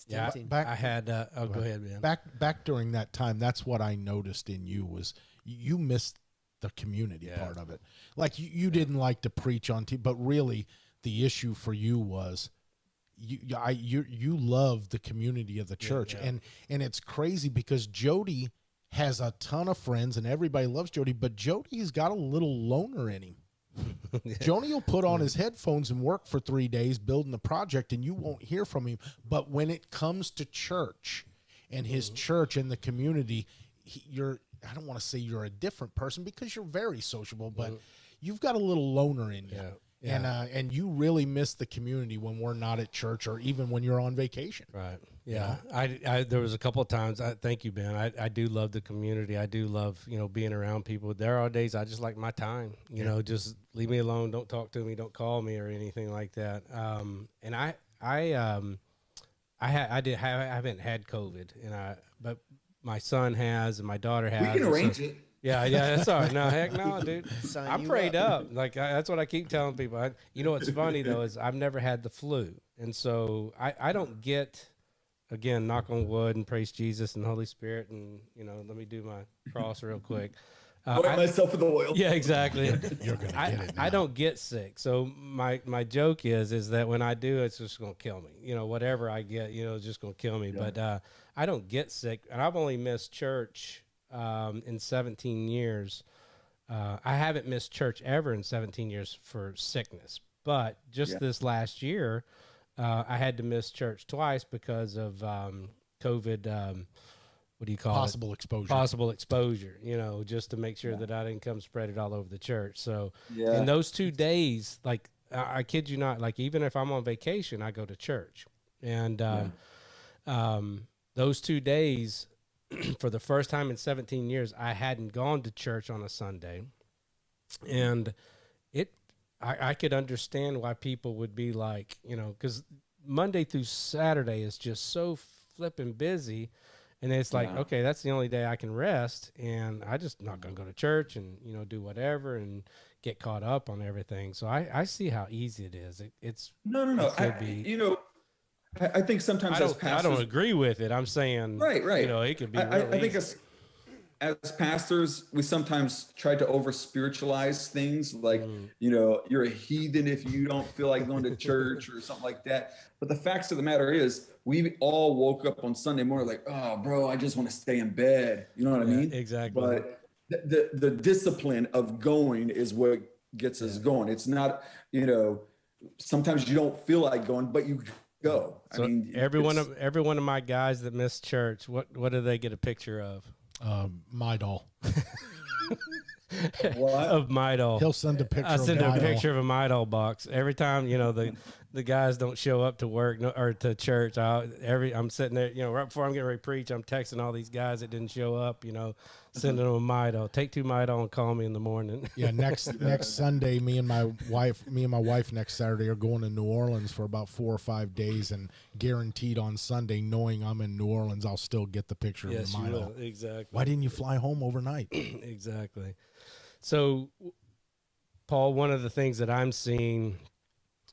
tempting. I had, go ahead, man. Back during that time, that's what I noticed in you was you missed the community part of it. Like you didn't like to preach on TV, but really the issue for you was you love the community of the church. And it's crazy because Jody has a ton of friends and everybody loves Jody, but Jody's got a little loner in him. Jody will put on his headphones and work for 3 days building the project, and you won't hear from him. But when it comes to church and his church and the community, I don't want to say you're a different person because you're very sociable, but you've got a little loner in you. And you really miss the community when we're not at church or even when you're on vacation. Right. Yeah. I there was a couple of times. Thank you, Ben. I do love the community. I do love, you know, being around people. There are days I just like my time, you know, just leave me alone. Don't talk to me. Don't call me or anything like that. And I haven't had COVID, but my son has, and my daughter has. We can arrange it. Yeah, that's all right. No, heck no, dude. Sign I'm you prayed up. Like that's what I keep telling people. You know what's funny though is I've never had the flu, and so I don't get. Again, knock on wood and praise Jesus and Holy Spirit, and you know, let me do my cross real quick. Anoint myself with oil. Yeah, exactly. You're gonna get it now. I don't get sick, so my joke is that when I do, it's just gonna kill me. You know, whatever I get, you know, it's just gonna kill me. Yeah. But I don't get sick, and I've only missed church in 17 years. I haven't missed church ever in 17 years for sickness, but just this last year, I had to miss church twice because of COVID. What do you call Possible exposure. Possible exposure, you know, just to make sure that I didn't come spread it all over the church. So in those 2 days, like I kid you not, like even if I'm on vacation, I go to church. And those 2 days, for the first time in 17 years, I hadn't gone to church on a Sunday. And I could understand why people would be like, you know, because Monday through Saturday is just so flipping busy. And it's like, okay, that's the only day I can rest. And I just not going to go to church and, you know, do whatever and get caught up on everything. So I see how easy it is. It's no. You know, I think sometimes as pastors, I don't agree with it. I'm saying, right. You know, it could be. I think as pastors, we sometimes try to over spiritualize things like, you know, you're a heathen if you don't feel like going to church or something like that. But the facts of the matter is we all woke up on Sunday morning like, oh, bro, I just want to stay in bed. You know what I mean? Exactly. But the discipline of going is what gets us going. It's not, you know, sometimes you don't feel like going, but you go. So I mean, every one of my guys that miss church, what do they get a picture of? My doll. What? Of my doll. He'll send a picture. I send a picture of a my doll box every time. You know the guys don't show up to work or to church. I'm sitting there. You know, right before I'm getting ready to preach, I'm texting all these guys that didn't show up. You know, sending them a my doll. Take 2 my doll and call me in the morning. Yeah, next Sunday, me and my wife next Saturday are going to New Orleans for about 4 or 5 days, and guaranteed on Sunday, knowing I'm in New Orleans, I'll still get the picture of the my doll. Exactly. Why didn't you fly home overnight? Exactly. So, Paul, one of the things that I'm seeing,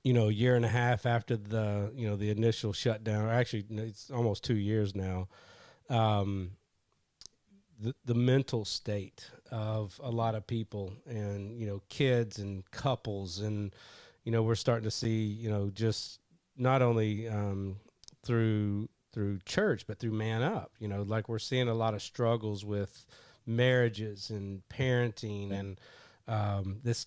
you know, a year and a half after the initial shutdown, or actually it's almost 2 years now, the mental state of a lot of people and, you know, kids and couples. And, you know, we're starting to see, you know, just not only through church, but through Man Up, you know, like we're seeing a lot of struggles with marriages and parenting and this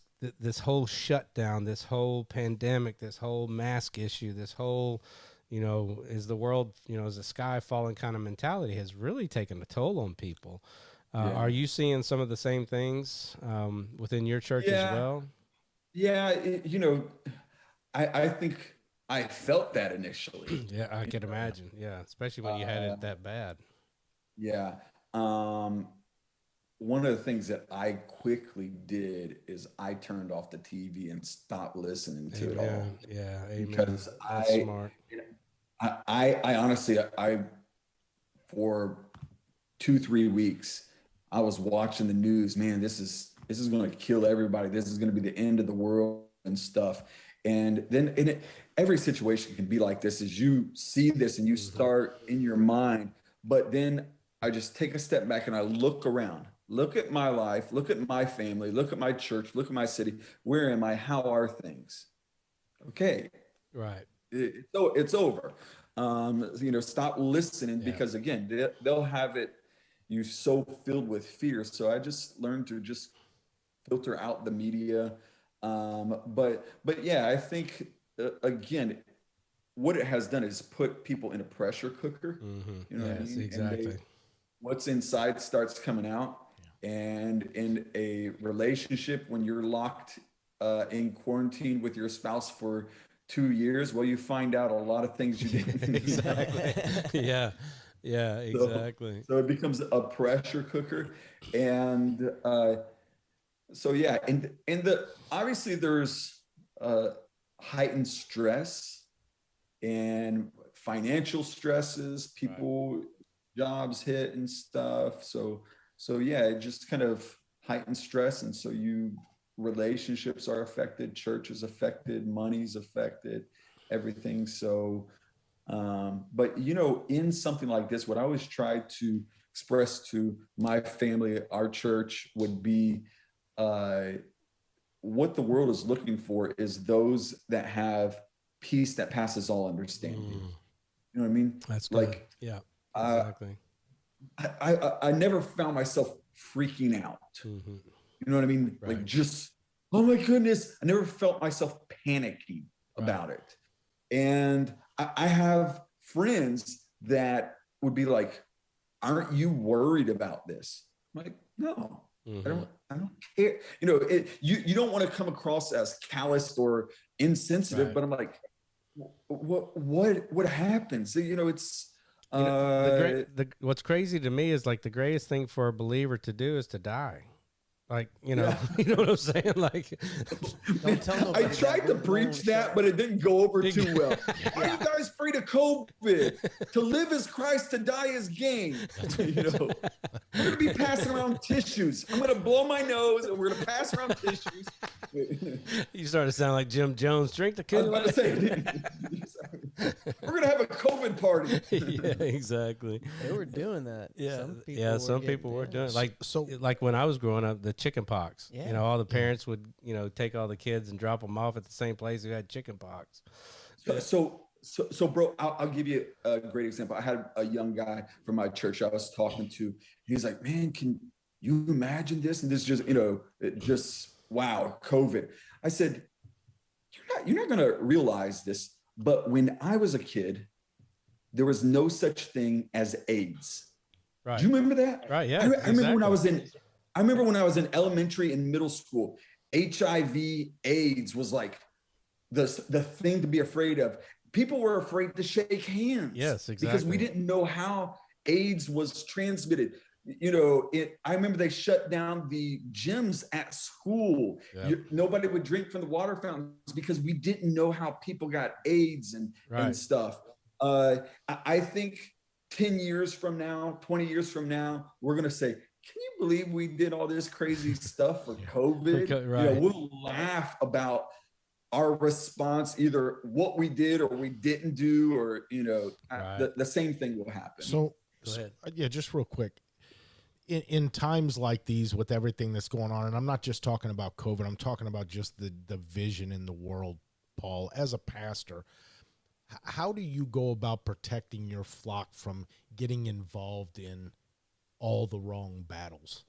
whole shutdown, this whole pandemic, this whole mask issue, this whole, you know, is the world, you know, is the sky falling kind of mentality has really taken a toll on people. Are you seeing some of the same things within your church as well? Yeah, you know, I think I felt that initially. Yeah, I can imagine. Yeah, especially when you had it that bad. Yeah. One of the things that I quickly did is I turned off the TV and stopped listening to it all. Yeah, amen. Because That's smart. I honestly, for 2-3 weeks, I was watching the news. Man, this is going to kill everybody. This is going to be the end of the world and stuff. And then every situation can be like this, as you see this and you start in your mind. But then I just take a step back and I look around, look at my life, look at my family, look at my church, look at my city. Where am I? How are things? Okay. Right. It's over. Stop listening, because again, they'll have you so filled with fear. So I just learned to just filter out the media. But yeah, I think again, what it has done is put people in a pressure cooker. You know what I mean? Exactly. What's inside starts coming out. And in a relationship, when you're locked in quarantine with your spouse for 2 years, well, you find out a lot of things you didn't. Exactly. Yeah, exactly. So it becomes a pressure cooker. And obviously there's heightened stress and financial stresses, people, jobs hit and stuff. So yeah, it just kind of heightened stress. And so relationships are affected, church is affected, money's affected, everything. So, but in something like this, what I always try to express to my family, our church, would be, what the world is looking for is those that have peace that passes all understanding. You know what I mean? That's like, good. Yeah, exactly. I never found myself freaking out. You know what I mean? Right. Like, just, oh my goodness. I never felt myself panicking about it. And I have friends that would be like, aren't you worried about this? I'm like, no, I don't care. You don't want to come across as calloused or insensitive, but I'm like, what happens? It's, what's crazy to me is, like, the greatest thing for a believer to do is to die. Like, you know what I'm saying? Like, don't tell nobody. I tried to preach that, but it didn't go over too well. Are you guys afraid of COVID? To live is Christ, to die is gain. We're going to be passing around tissues. I'm going to blow my nose and we're going to pass around tissues. You started to sound like Jim Jones. Drink the Kool-Aid. I was about to say, we're going to have a COVID party. Yeah, exactly. They were doing that. Yeah, some people were doing it. Like when I was growing up, the chicken pox. Yeah. All the parents would, take all the kids and drop them off at the same place who had chicken pox. So bro, I'll give you a great example. I had a young guy from my church I was talking to. He's like, man, can you imagine this? And this just, wow, COVID. I said, you're not going to realize this, but when I was a kid, there was no such thing as AIDS. Right. Do you remember that? Right. Yeah. I remember when I was in elementary and middle school, HIV, AIDS was like the thing to be afraid of. People were afraid to shake hands. Yes, exactly. Because we didn't know how AIDS was transmitted. I remember they shut down the gyms at school. Yep. Nobody would drink from the water fountains because we didn't know how people got AIDS and stuff. I think 10 years from now, 20 years from now, we're going to say, can you believe we did all this crazy stuff for COVID? Right. We'll laugh about our response, either what we did or we didn't do, or, the same thing will happen. So, Go ahead. Yeah, just real quick. In times like these, with everything that's going on, and I'm not just talking about COVID, I'm talking about just the division in the world, Paul, as a pastor, how do you go about protecting your flock from getting involved in all the wrong battles?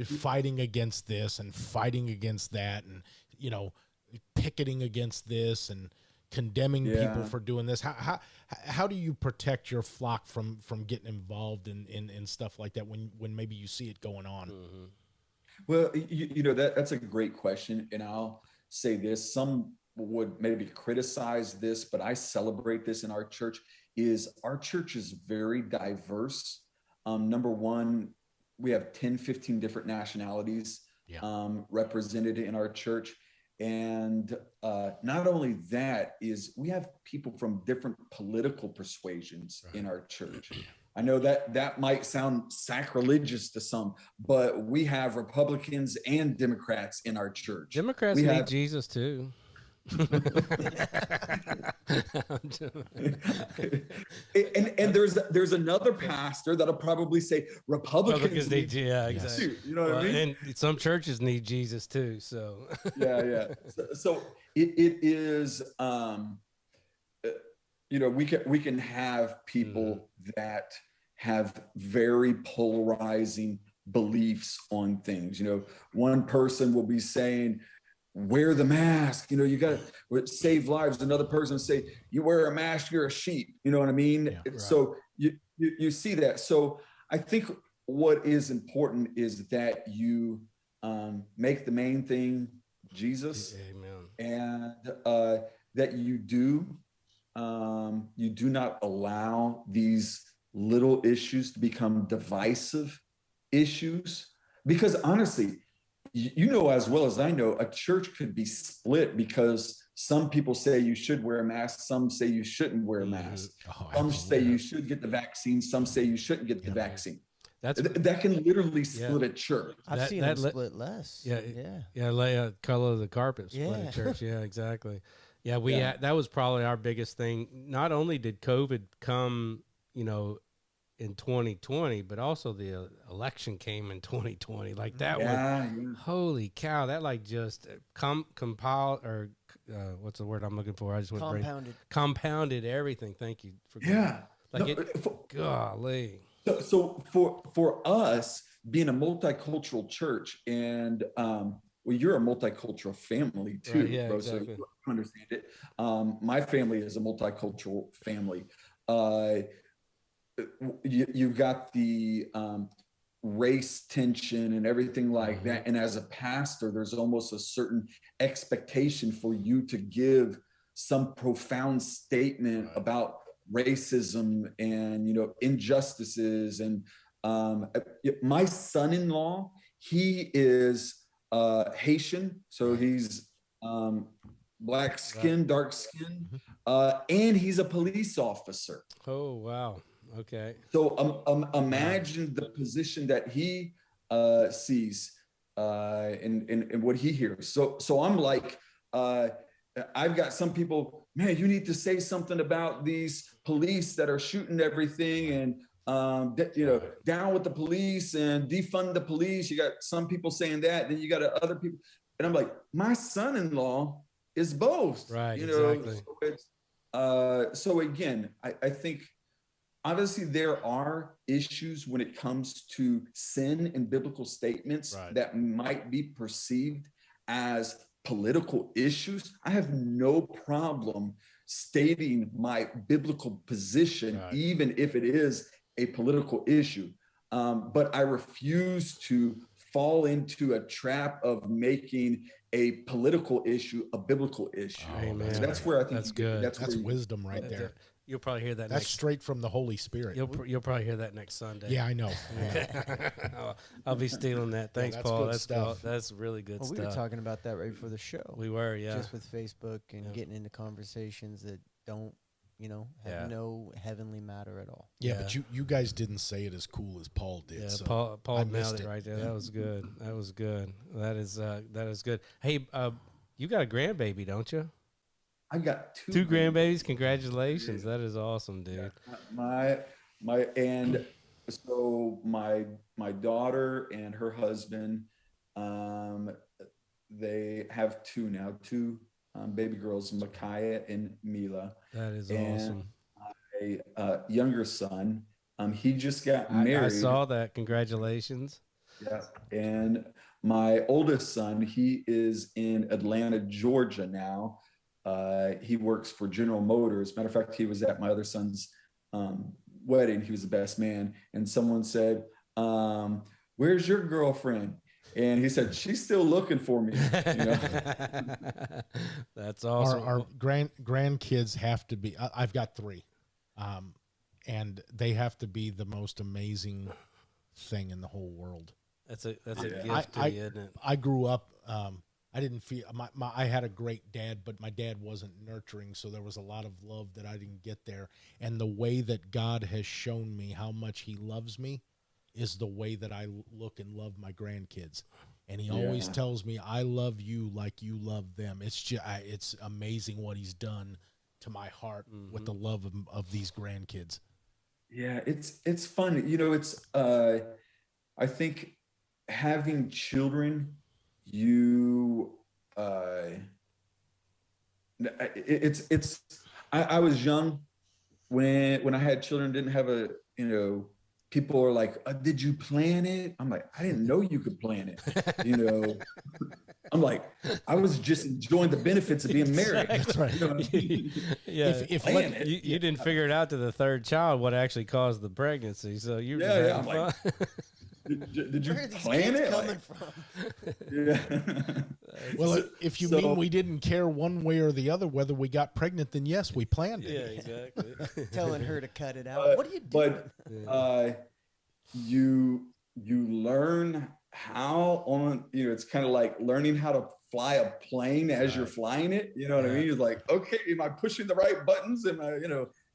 Fighting against this and fighting against that, and, picketing against this and condemning people for doing this. How do you protect your flock from getting involved in stuff like that when maybe you see it going on? Well, that's a great question. And I'll say this, some would maybe criticize this, but I celebrate this in our church, is our church is very diverse. Number one, we have 10, 15 different nationalities represented in our church. And not only that, is we have people from different political persuasions in our church. I know that might sound sacrilegious to some, but we have Republicans and Democrats in our church. Democrats need Jesus too. and there's another pastor that'll probably say Republicans need, exactly. Too, you know what I mean? And some churches need Jesus too. So so it is we can have people that have very polarizing beliefs on things. One person will be saying, wear the mask, you got to save lives. Another person say, you wear a mask, you're a sheep. You know what I mean? Yeah, right. So you see that. So I think what is important is that you make the main thing Jesus. Amen. And that you do not allow these little issues to become divisive issues, because honestly, as well as I know, a church could be split because some people say you should wear a mask, some say you shouldn't wear a mask. Some say you should get the vaccine, some say you shouldn't get the vaccine. That can literally split a church. I've seen them split less. Color of the carpet split a church. Yeah, exactly. Yeah, that was probably our biggest thing. Not only did COVID come, in 2020, but also the election came in 2020. Like that one, holy cow! That like just compiled, or what's the word I'm looking for? I just went compounded everything. Thank you for golly. So for us being a multicultural church, and you're a multicultural family too, right, yeah, bro, exactly. So you understand it. My family is a multicultural family. You've got the race tension and everything like that. And as a pastor, there's almost a certain expectation for you to give some profound statement about racism and, injustices. And my son-in-law, he is Haitian. So he's black skin, dark skin, and he's a police officer. Oh, wow. Okay. So imagine the position that he sees and what he hears. So I'm like, I've got some people, man, you need to say something about these police that are shooting everything, and down with the police and defund the police. You got some people saying that, then you got other people, and I'm like, my son-in-law is both, right? Exactly. So again, I think. Obviously, there are issues when it comes to sin and biblical statements that might be perceived as political issues. I have no problem stating my biblical position, even if it is a political issue. But I refuse to fall into a trap of making a political issue a biblical issue. Amen. That's where I think that's good. That's wisdom right there. You'll probably hear that. That's straight from the Holy Spirit. You'll probably hear that next Sunday. Yeah, I know. I'll be stealing that. Thanks, that's Paul. good stuff. That's really good stuff. We were talking about that right before the show. We were, yeah. Just with Facebook and getting into conversations that don't, have no heavenly matter at all. Yeah, but you guys didn't say it as cool as Paul did. Yeah, so Paul nailed it right there. That was good. That was good. That is good. Hey, you got a grandbaby, don't you? I've got two grandbabies. Congratulations. That is awesome, dude. My daughter and her husband, they have two baby girls, Micaiah and Mila. That is awesome. My younger son, he just got married. I saw that. Congratulations. Yeah. And my oldest son, he is in Atlanta, Georgia now. He works for General Motors. Matter of fact, he was at my other son's wedding. He was the best man. And someone said, where's your girlfriend? And he said, she's still looking for me. You know? That's awesome. Our grandkids have to be, I've got 3. And they have to be the most amazing thing in the whole world. That's a gift to you, isn't it? I grew up, I didn't feel I had a great dad, but my dad wasn't nurturing. So there was a lot of love that I didn't get there. And the way that God has shown me how much he loves me is the way that I look and love my grandkids. And he always tells me, I love you like you love them. It's just, it's amazing what he's done to my heart with the love of these grandkids. Yeah. It's fun. You know, it's, I think having children, I was young when I had children, didn't have people are like, did you plan it? I'm like, I didn't know you could plan it. I'm like, I was just enjoying the benefits of being married. That's right. You know what I mean? Yeah. You didn't figure it out to the 3rd child what actually caused the pregnancy. So you yeah. I'm like, did you plan it? Coming from? Yeah. Well, if you mean we didn't care one way or the other whether we got pregnant, then yes, we planned it. Yeah, exactly. Telling her to cut it out. What are you doing? But you learn how it's kind of like learning how to fly a plane as you're flying it. You know what I mean? You're like, okay, am I pushing the right buttons? Am I,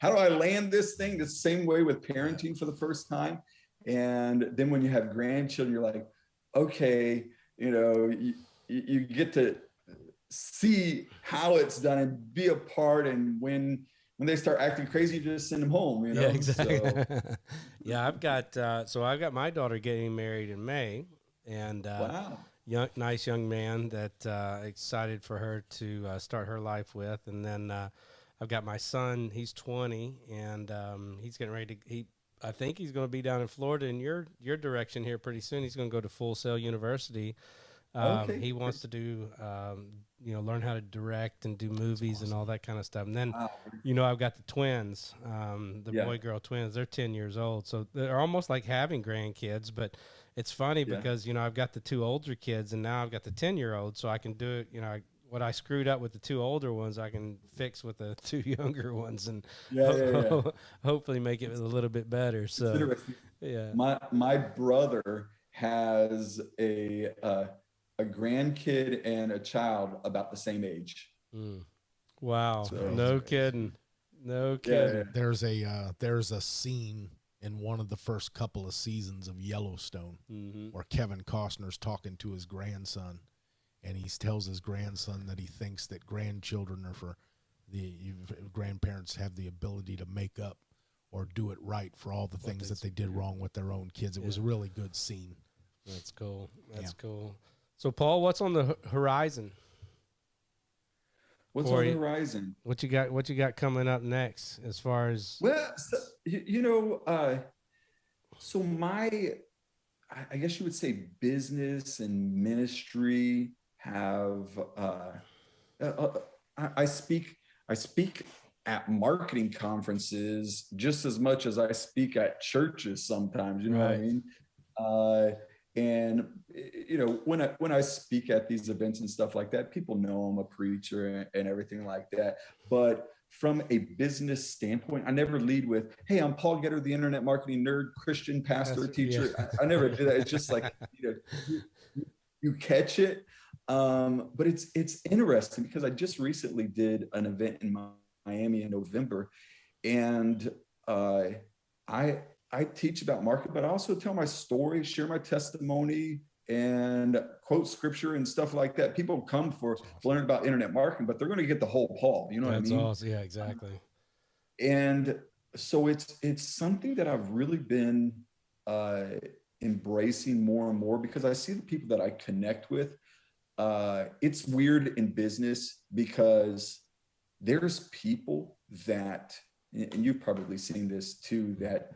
how do I land this thing? The same way with parenting for the first time. And then when you have grandchildren, you're like, okay, you get to see how it's done and be a part. And when they start acting crazy, you just send them home, Yeah, exactly. So. Yeah, I've got my daughter getting married in May, and wow. Nice young man that excited for her to start her life with. And then I've got my son, he's 20, and he's getting ready to, I think he's going to be down in Florida in your direction here pretty soon. He's going to go to Full Sail University. Okay. He wants to do, learn how to direct and do movies and all that kind of stuff. And then, I've got the twins, boy-girl twins. They're 10 years old. So they're almost like having grandkids. But it's funny because, I've got the 2 older kids and now I've got the 10-year-old. So I can do it, what I screwed up with the 2 older ones, I can fix with the 2 younger ones, and hopefully make it a little bit better. So, yeah, my brother has a grandkid and a child about the same age. Wow! So, no kidding. Yeah. There's a scene in one of the first couple of seasons of Yellowstone where Kevin Costner's talking to his grandson. And he tells his grandson that he thinks that grandchildren are for grandparents have the ability to make up or do it right for all the things that they did wrong with their own kids. It was a really good scene. That's cool. That's cool. So, Paul, what's on the horizon? What's on the horizon? What you got coming up next as far as? Well, so my, I guess you would say business and ministry have I speak at marketing conferences just as much as I speak at churches sometimes, you know what I mean? And when I speak at these events and stuff like that, people know I'm a preacher and everything like that. But from a business standpoint, I never lead with, "Hey, I'm Paul Getter, the internet marketing nerd, Christian pastor, teacher." Yeah. I never do that. It's just like, you catch it. But it's interesting because I just recently did an event in Miami in November, and I teach about marketing, but I also tell my story, share my testimony, and quote scripture and stuff like that. People come for learn about internet marketing, but they're going to get the whole Paul. You know what I mean? That's awesome. Yeah, exactly. And so it's something that I've really been embracing more and more because I see the people that I connect with. It's weird in business because there's people that, and you've probably seen this too, that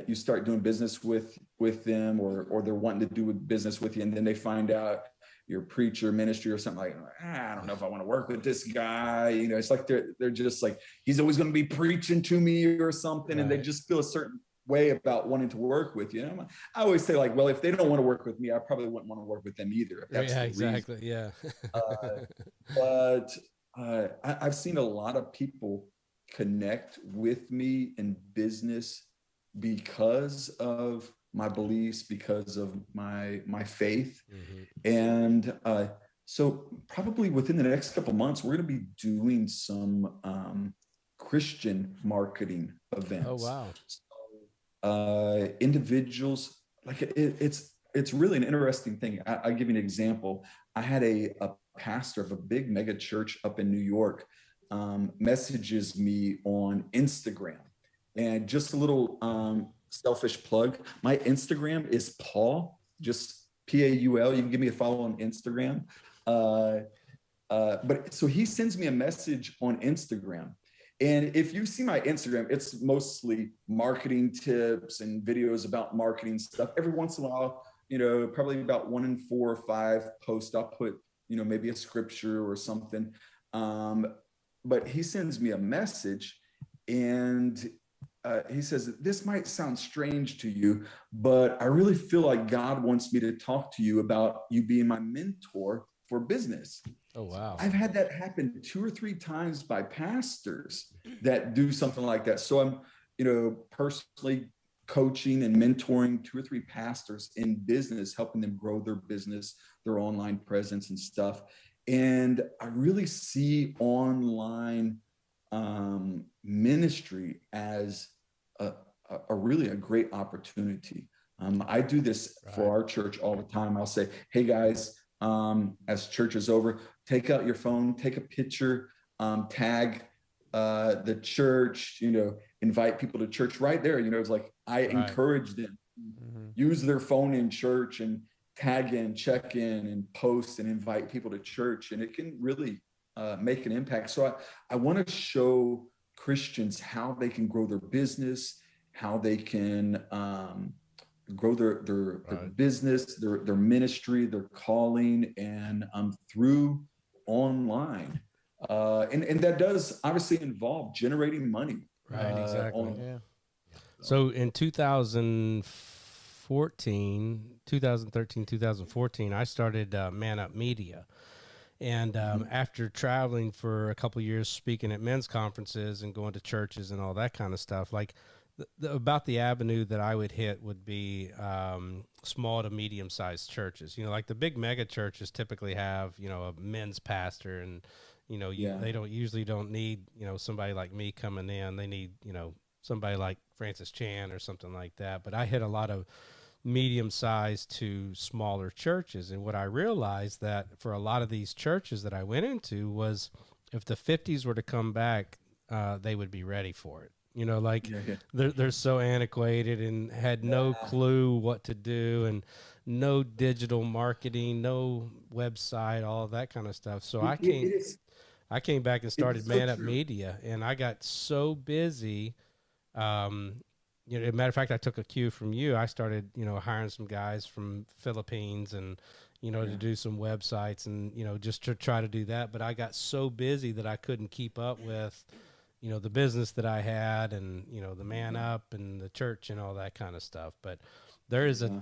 you start doing business with them or they're wanting to do business with you, and then they find out your preacher ministry or something like, I don't know if I want to work with this guy. It's like they're just like, he's always going to be preaching to me or something. Right. And they just feel a certain way about wanting to work with you. And I always say, like, well, if they don't want to work with me, I probably wouldn't want to work with them either. If that's Yeah, the exactly. reason. Yeah. But I've seen a lot of people connect with me in business because of my beliefs, because of my faith. And so probably within the next couple of months, we're going to be doing some Christian marketing events. Oh, wow. So, individuals, like it's really an interesting thing. I'll give you an example. I had a pastor of a big mega church up in New York messages me on Instagram. And just a little selfish plug, my Instagram is Paul, just Paul. You can give me a follow on Instagram. But so he sends me a message on Instagram. And if you see my Instagram, it's mostly marketing tips and videos about marketing stuff. Every once in a while, probably about 1 in 4 or 5 posts, I'll put, maybe a scripture or something. But he sends me a message and he says, this might sound strange to you, but I really feel like God wants me to talk to you about you being my mentor for business. Oh, wow. I've had that happen 2 or 3 times by pastors that do something like that. So I'm, personally coaching and mentoring 2 or 3 pastors in business, helping them grow their business, their online presence and stuff. And I really see online ministry as a really a great opportunity. I do this for our church all the time. I'll say, hey guys, as church is over, take out your phone, take a picture, tag the church, invite people to church right there. It's like, I encourage them use their phone in church and tag in, check in, and post and invite people to church. And it can really make an impact. So I want to show Christians how they can grow their business, how they can grow their business, their ministry, their calling, and through online. And that does obviously involve generating money. Right, exactly. Yeah. So in 2013, 2014, I started Man Up Media. And after traveling for a couple of years, speaking at men's conferences and going to churches and all that kind of stuff, like about the avenue that I would hit would be small to medium-sized churches. Like the big mega churches typically have, a men's pastor, and they usually don't need somebody like me coming in. They need somebody like Francis Chan or something like that. But I hit a lot of medium-sized to smaller churches, and what I realized that for a lot of these churches that I went into was, if the 50s were to come back, they would be ready for it. They're so antiquated and had no clue what to do, and no digital marketing, no website, all of that kind of stuff. So I came back and started Man Up Media, and I got so busy. As a matter of fact, I took a cue from you. I started, hiring some guys from Philippines and, to do some websites and, just to try to do that. But I got so busy that I couldn't keep up with, the business that I had and, the Man Up and the church and all that kind of stuff. But there is a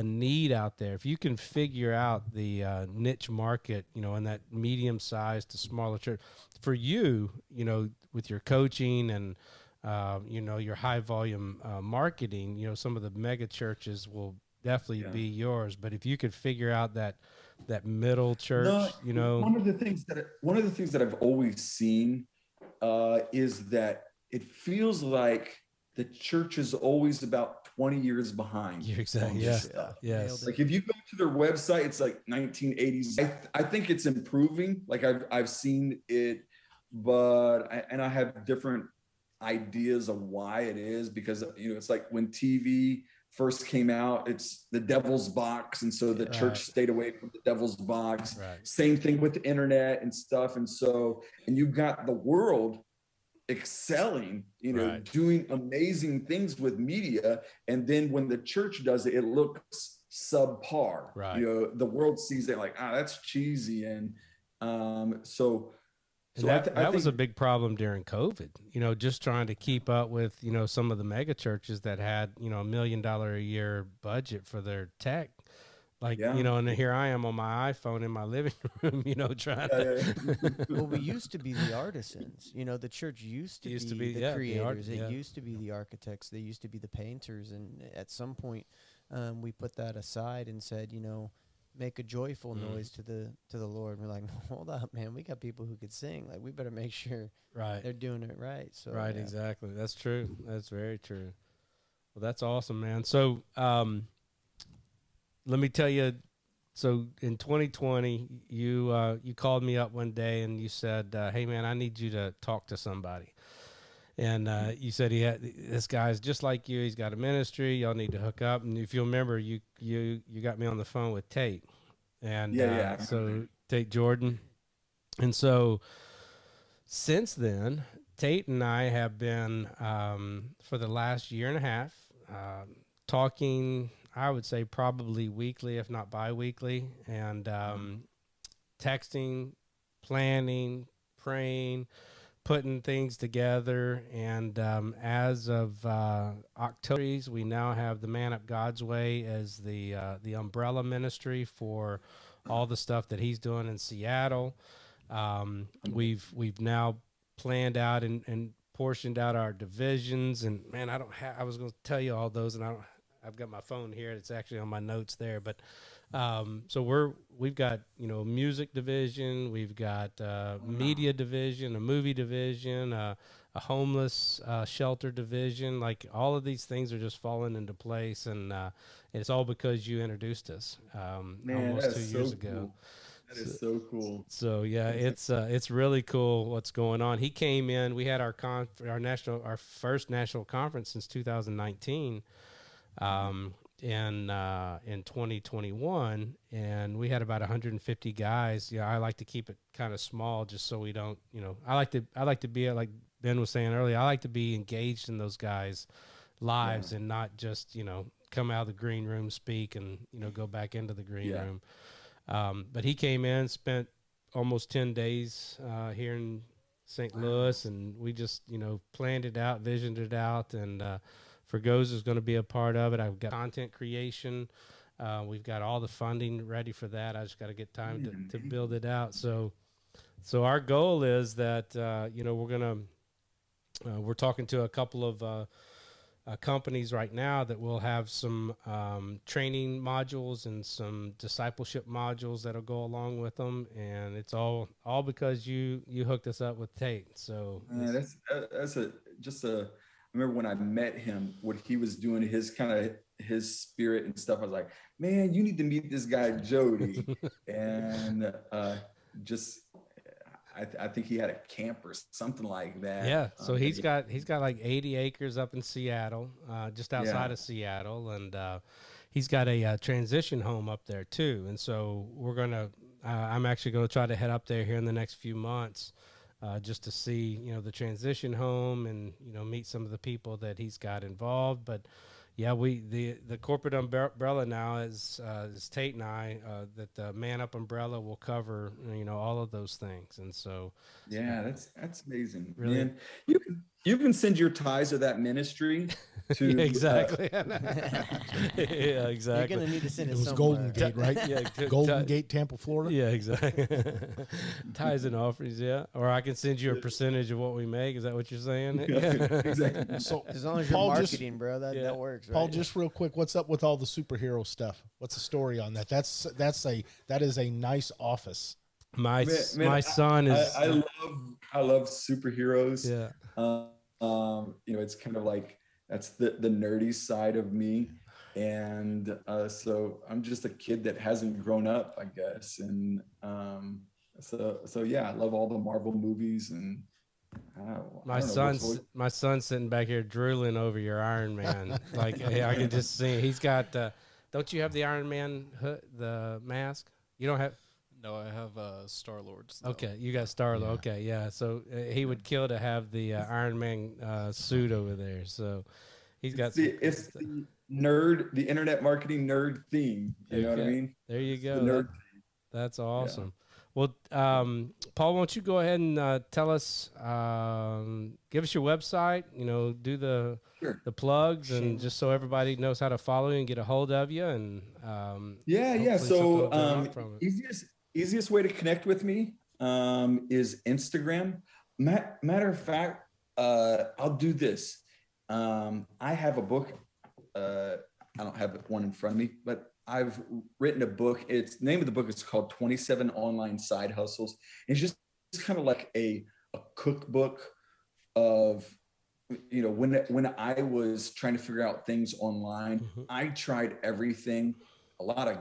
need out there. If you can figure out the niche market, in that medium sized to smaller church for you, with your coaching and, your high volume marketing, some of the mega churches will definitely be yours. But if you could figure out that middle church, one of the things that I've always seen is that it feels like the church is always about 20 years behind. Exactly. Yeah. Yes. Like if you go to their website, it's like 1980s. I think it's improving. Like I've seen it, but I have different ideas of why it is, because it's like when TV first came out, it's the devil's box, and so the church stayed away from the devil's box. Same thing with the internet and stuff, and you've got the world excelling, doing amazing things with media, and then when the church does it, it looks subpar. The world sees it like, that's cheesy, and so And So that was a think, big problem during COVID, just trying to keep up with, some of the mega churches that had, $1 million a year budget for their tech. Like, yeah. and here I am on my iPhone in my living room, trying to. Well, we used to be the artisans. The church used to be the creators. It used to be the architects. They used to be the painters. And at some point, we put that aside and said, make a joyful noise to the Lord. And we're like, hold up, man. We got people who could sing. Like, we better make sure they're doing it right. So right, exactly. That's true. That's very true. Well, that's awesome, man. So, let me tell you. So in 2020, you called me up one day and you said, "Hey, man, I need you to talk to somebody." And you said this guy's just like you. He's got a ministry. Y'all need to hook up. And if you remember, you got me on the phone with Tate, and so Tate Jordan. And so since then, Tate and I have been for the last year and a half talking. I would say probably weekly, if not bi-weekly, and texting, planning, praying, putting things together. And as of October, we now have the Man Up God's Way as the umbrella ministry for all the stuff that he's doing in Seattle. We've now planned out and portioned out our divisions. And man, I was going to tell you all those, and I've got my phone here. It's actually on my notes there, but so we've got a music division, we've got media division, a movie division, a homeless shelter division. Like all of these things are just falling into place, and it's all because you introduced us almost 2 years ago. That is so cool. So yeah, it's really cool what's going on. He came in. We had our first national conference since 2019. In 2021, and we had about 150 guys. Yeah, I like to keep it kind of small just so we don't, I like to be, like Ben was saying earlier, I like to be engaged in those guys' lives and not just, come out of the green room, speak, and, go back into the green room. But he came in, spent almost 10 days here in St. Louis, and we just, planned it out, visioned it out, and Forgoes is going to be a part of it. I've got content creation. We've got all the funding ready for that. I just got to get time to build it out. So our goal is that, we're talking to a couple of companies right now that will have some training modules and some discipleship modules that'll go along with them. And it's all because you hooked us up with Tate. So I remember when I met him, what he was doing, his spirit and stuff. I was like, man, you need to meet this guy, Jody. And I think he had a camp or something like that. Yeah. So he's got like 80 acres up in Seattle, just outside of Seattle. And he's got a transition home up there too. And so I'm actually going to try to head up there here in the next few months. Just to see, the transition home and, meet some of the people that he's got involved. But yeah, the corporate umbrella now is Tate and I, that the Man Up umbrella will cover, all of those things. And so, yeah, that's amazing. Really? Man, you can send your ties to that ministry to exactly. Yeah, exactly. You're going to need to send it was somewhere. Golden Gate, right? Yeah. Golden Gate, Tampa, Florida. Yeah, exactly. Ties and offerings, yeah. Or I can send you a percentage of what we make. Is that what you're saying? Exactly. So As long as you're Paul, marketing, bro, that works. Right? Paul, just real quick, what's up with all the superhero stuff? What's the story on that? That is a nice office. My son is. I love superheroes. Yeah. It's kind of like that's the nerdy side of me, and so I'm just a kid that hasn't grown up, I guess, and so yeah, I love all the Marvel movies, and my son's sitting back here drooling over your Iron Man. Like I can just see he's got. Don't you have the Iron Man hood, the mask? You don't have. No, I have Star-Lord. Okay, you got Star-Lord. Yeah. Okay, yeah. So he would kill to have the Iron Man suit over there. So he's got. It's the internet marketing nerd theme. You know what I mean? There you go. Theme. That's awesome. Well, Paul, why don't you go ahead and tell us, give us your website, do the Sure. plugs, and just so everybody knows how to follow you and get a hold of you. And Yeah. hopefully So something will drum up from it. easiest way to connect with me is Instagram. Matter of fact, I'll do this. I have a book. I don't have one in front of me, but I've written a book. The name of the book is called 27 Online Side Hustles. It's just kind of like a cookbook of, when I was trying to figure out things online, I tried everything, a lot of,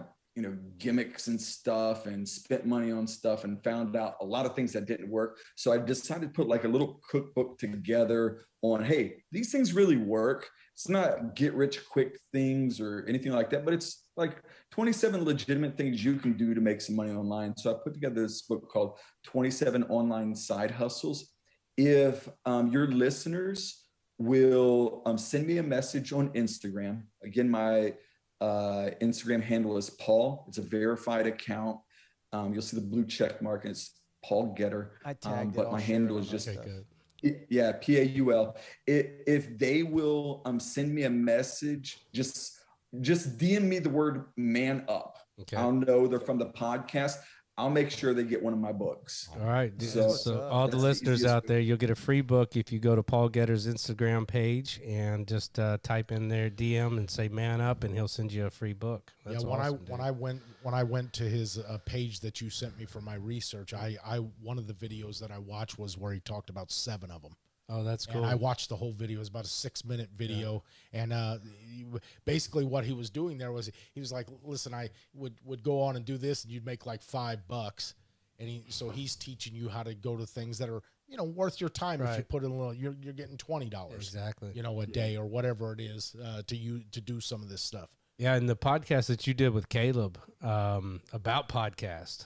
gimmicks and stuff, and spent money on stuff, and found out a lot of things that didn't work. So I decided to put like a little cookbook together on, hey, these things really work. It's not get rich quick things or anything like that, but it's like 27 legitimate things you can do to make some money online. So I put together this book called 27 Online Side Hustles. If your listeners will send me a message on Instagram, again, my Instagram handle is Paul. It's a verified account. You'll see the blue check mark, and it's Paul Getter. I tagged it. But my handle is just good. Paul. If they will send me a message, just DM me the word "man up." Okay. I'll know they're from the podcast. I'll make sure they get one of my books. All right. So all the that's listeners easiest out there, you'll get a free book if you go to Paul Getter's Instagram page and just type in their DM and say "man up," and he'll send you a free book. That's awesome, when I went to his page that you sent me for my research, I one of the videos that I watched was where he talked about 7 of them. Oh, that's cool. And I watched the whole video. It was about a 6-minute video. Yeah. And basically what he was doing there was, he was like, listen, I would go on and do this, and you'd make like $5. And so he's teaching you how to go to things that are, worth your time. Right. If you put in a little, you're getting $20, exactly, a day or whatever it is to do some of this stuff. Yeah. And the podcast that you did with Caleb about podcast,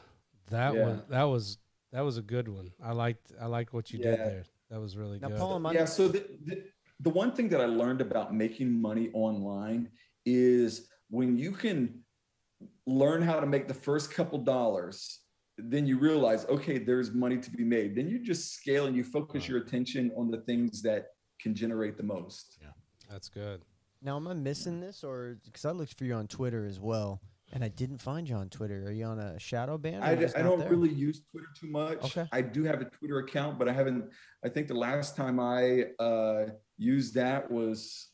that was a good one. I liked what you did there. That was really good. Paul, so the one thing that I learned about making money online is when you can learn how to make the first couple dollars, then you realize, okay, there's money to be made. Then you just scale and you focus your attention on the things that can generate the most. Yeah, that's good. Now, am I missing this, or because I looked for you on Twitter as well, and I didn't find you on Twitter? Are you on a shadow ban? I don't really use Twitter too much. Okay. I do have a Twitter account, but I haven't. I think the last time I used that was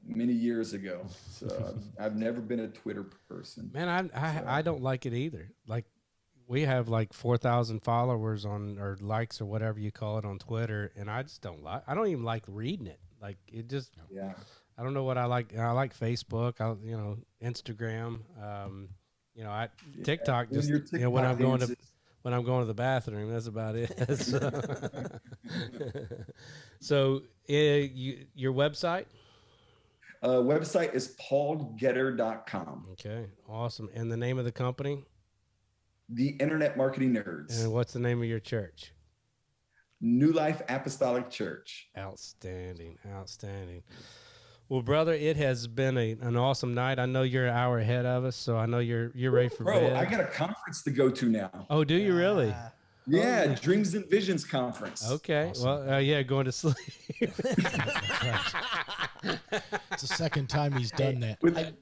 many years ago. So I've never been a Twitter person. Man, I don't like it either. Like, we have like 4,000 followers or likes or whatever you call it on Twitter, and I just don't like. I don't even like reading it. Like, it just. Yeah. I don't know what I like. I like Facebook. Instagram. TikTok. Just when I'm going to the bathroom, that's about it. So, your website? Website is paulgetter.com. Okay, awesome. And the name of the company? The Internet Marketing Nerds. And what's the name of your church? New Life Apostolic Church. Outstanding. Well, brother, it has been an awesome night. I know you're an hour ahead of us, so I know you're ready for bed. I got a conference to go to now. Oh, do you really? Yeah, Dreams and Visions Conference. Okay. Awesome. Well, going to sleep. It's the second time he's done that. With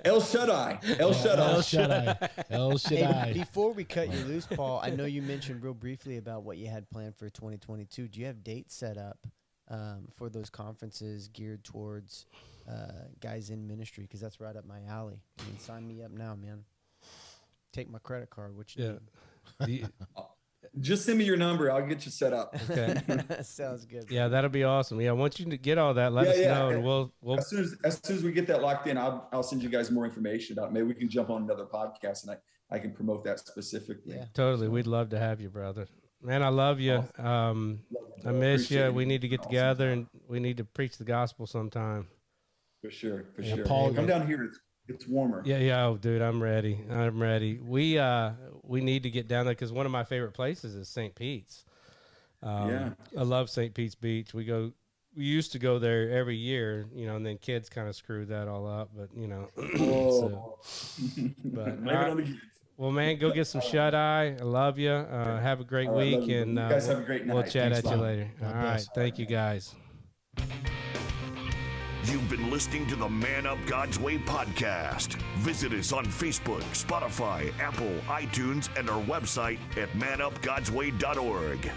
El Shaddai. El Shaddai. Hey, before we cut you loose, Paul, I know you mentioned real briefly about what you had planned for 2022. Do you have dates set up for those conferences geared towards guys in ministry? Because that's right up my alley. I mean, sign me up now, man. Take my credit card, which just send me your number. I'll get you set up. Okay. Sounds good. Yeah, that'll be awesome. Yeah, once you get all that, let us know, and we'll as soon as we get that locked in, I'll send you guys more information about it. Maybe we can jump on another podcast and I can promote that specifically. Yeah, totally. We'd love to have you, brother. Man, I love you. I miss you. We need to get together and we need to preach the gospel sometime. For sure. Paul, come down here. It's warmer. Yeah. Oh, dude, I'm ready. We need to get down there because one of my favorite places is St. Pete's. I love St. Pete's Beach. We used to go there every year, and then kids kind of screwed that all up. But but but Well, man, go get some shut eye. I love you. Have a great All right, week, love you. and You guys have a great we'll night. chat Thanks at you a lot. later. God All right, bless. thank you guys. You've been listening to the Man Up God's Way podcast. Visit us on Facebook, Spotify, Apple, iTunes, and our website at manupgodsway.org.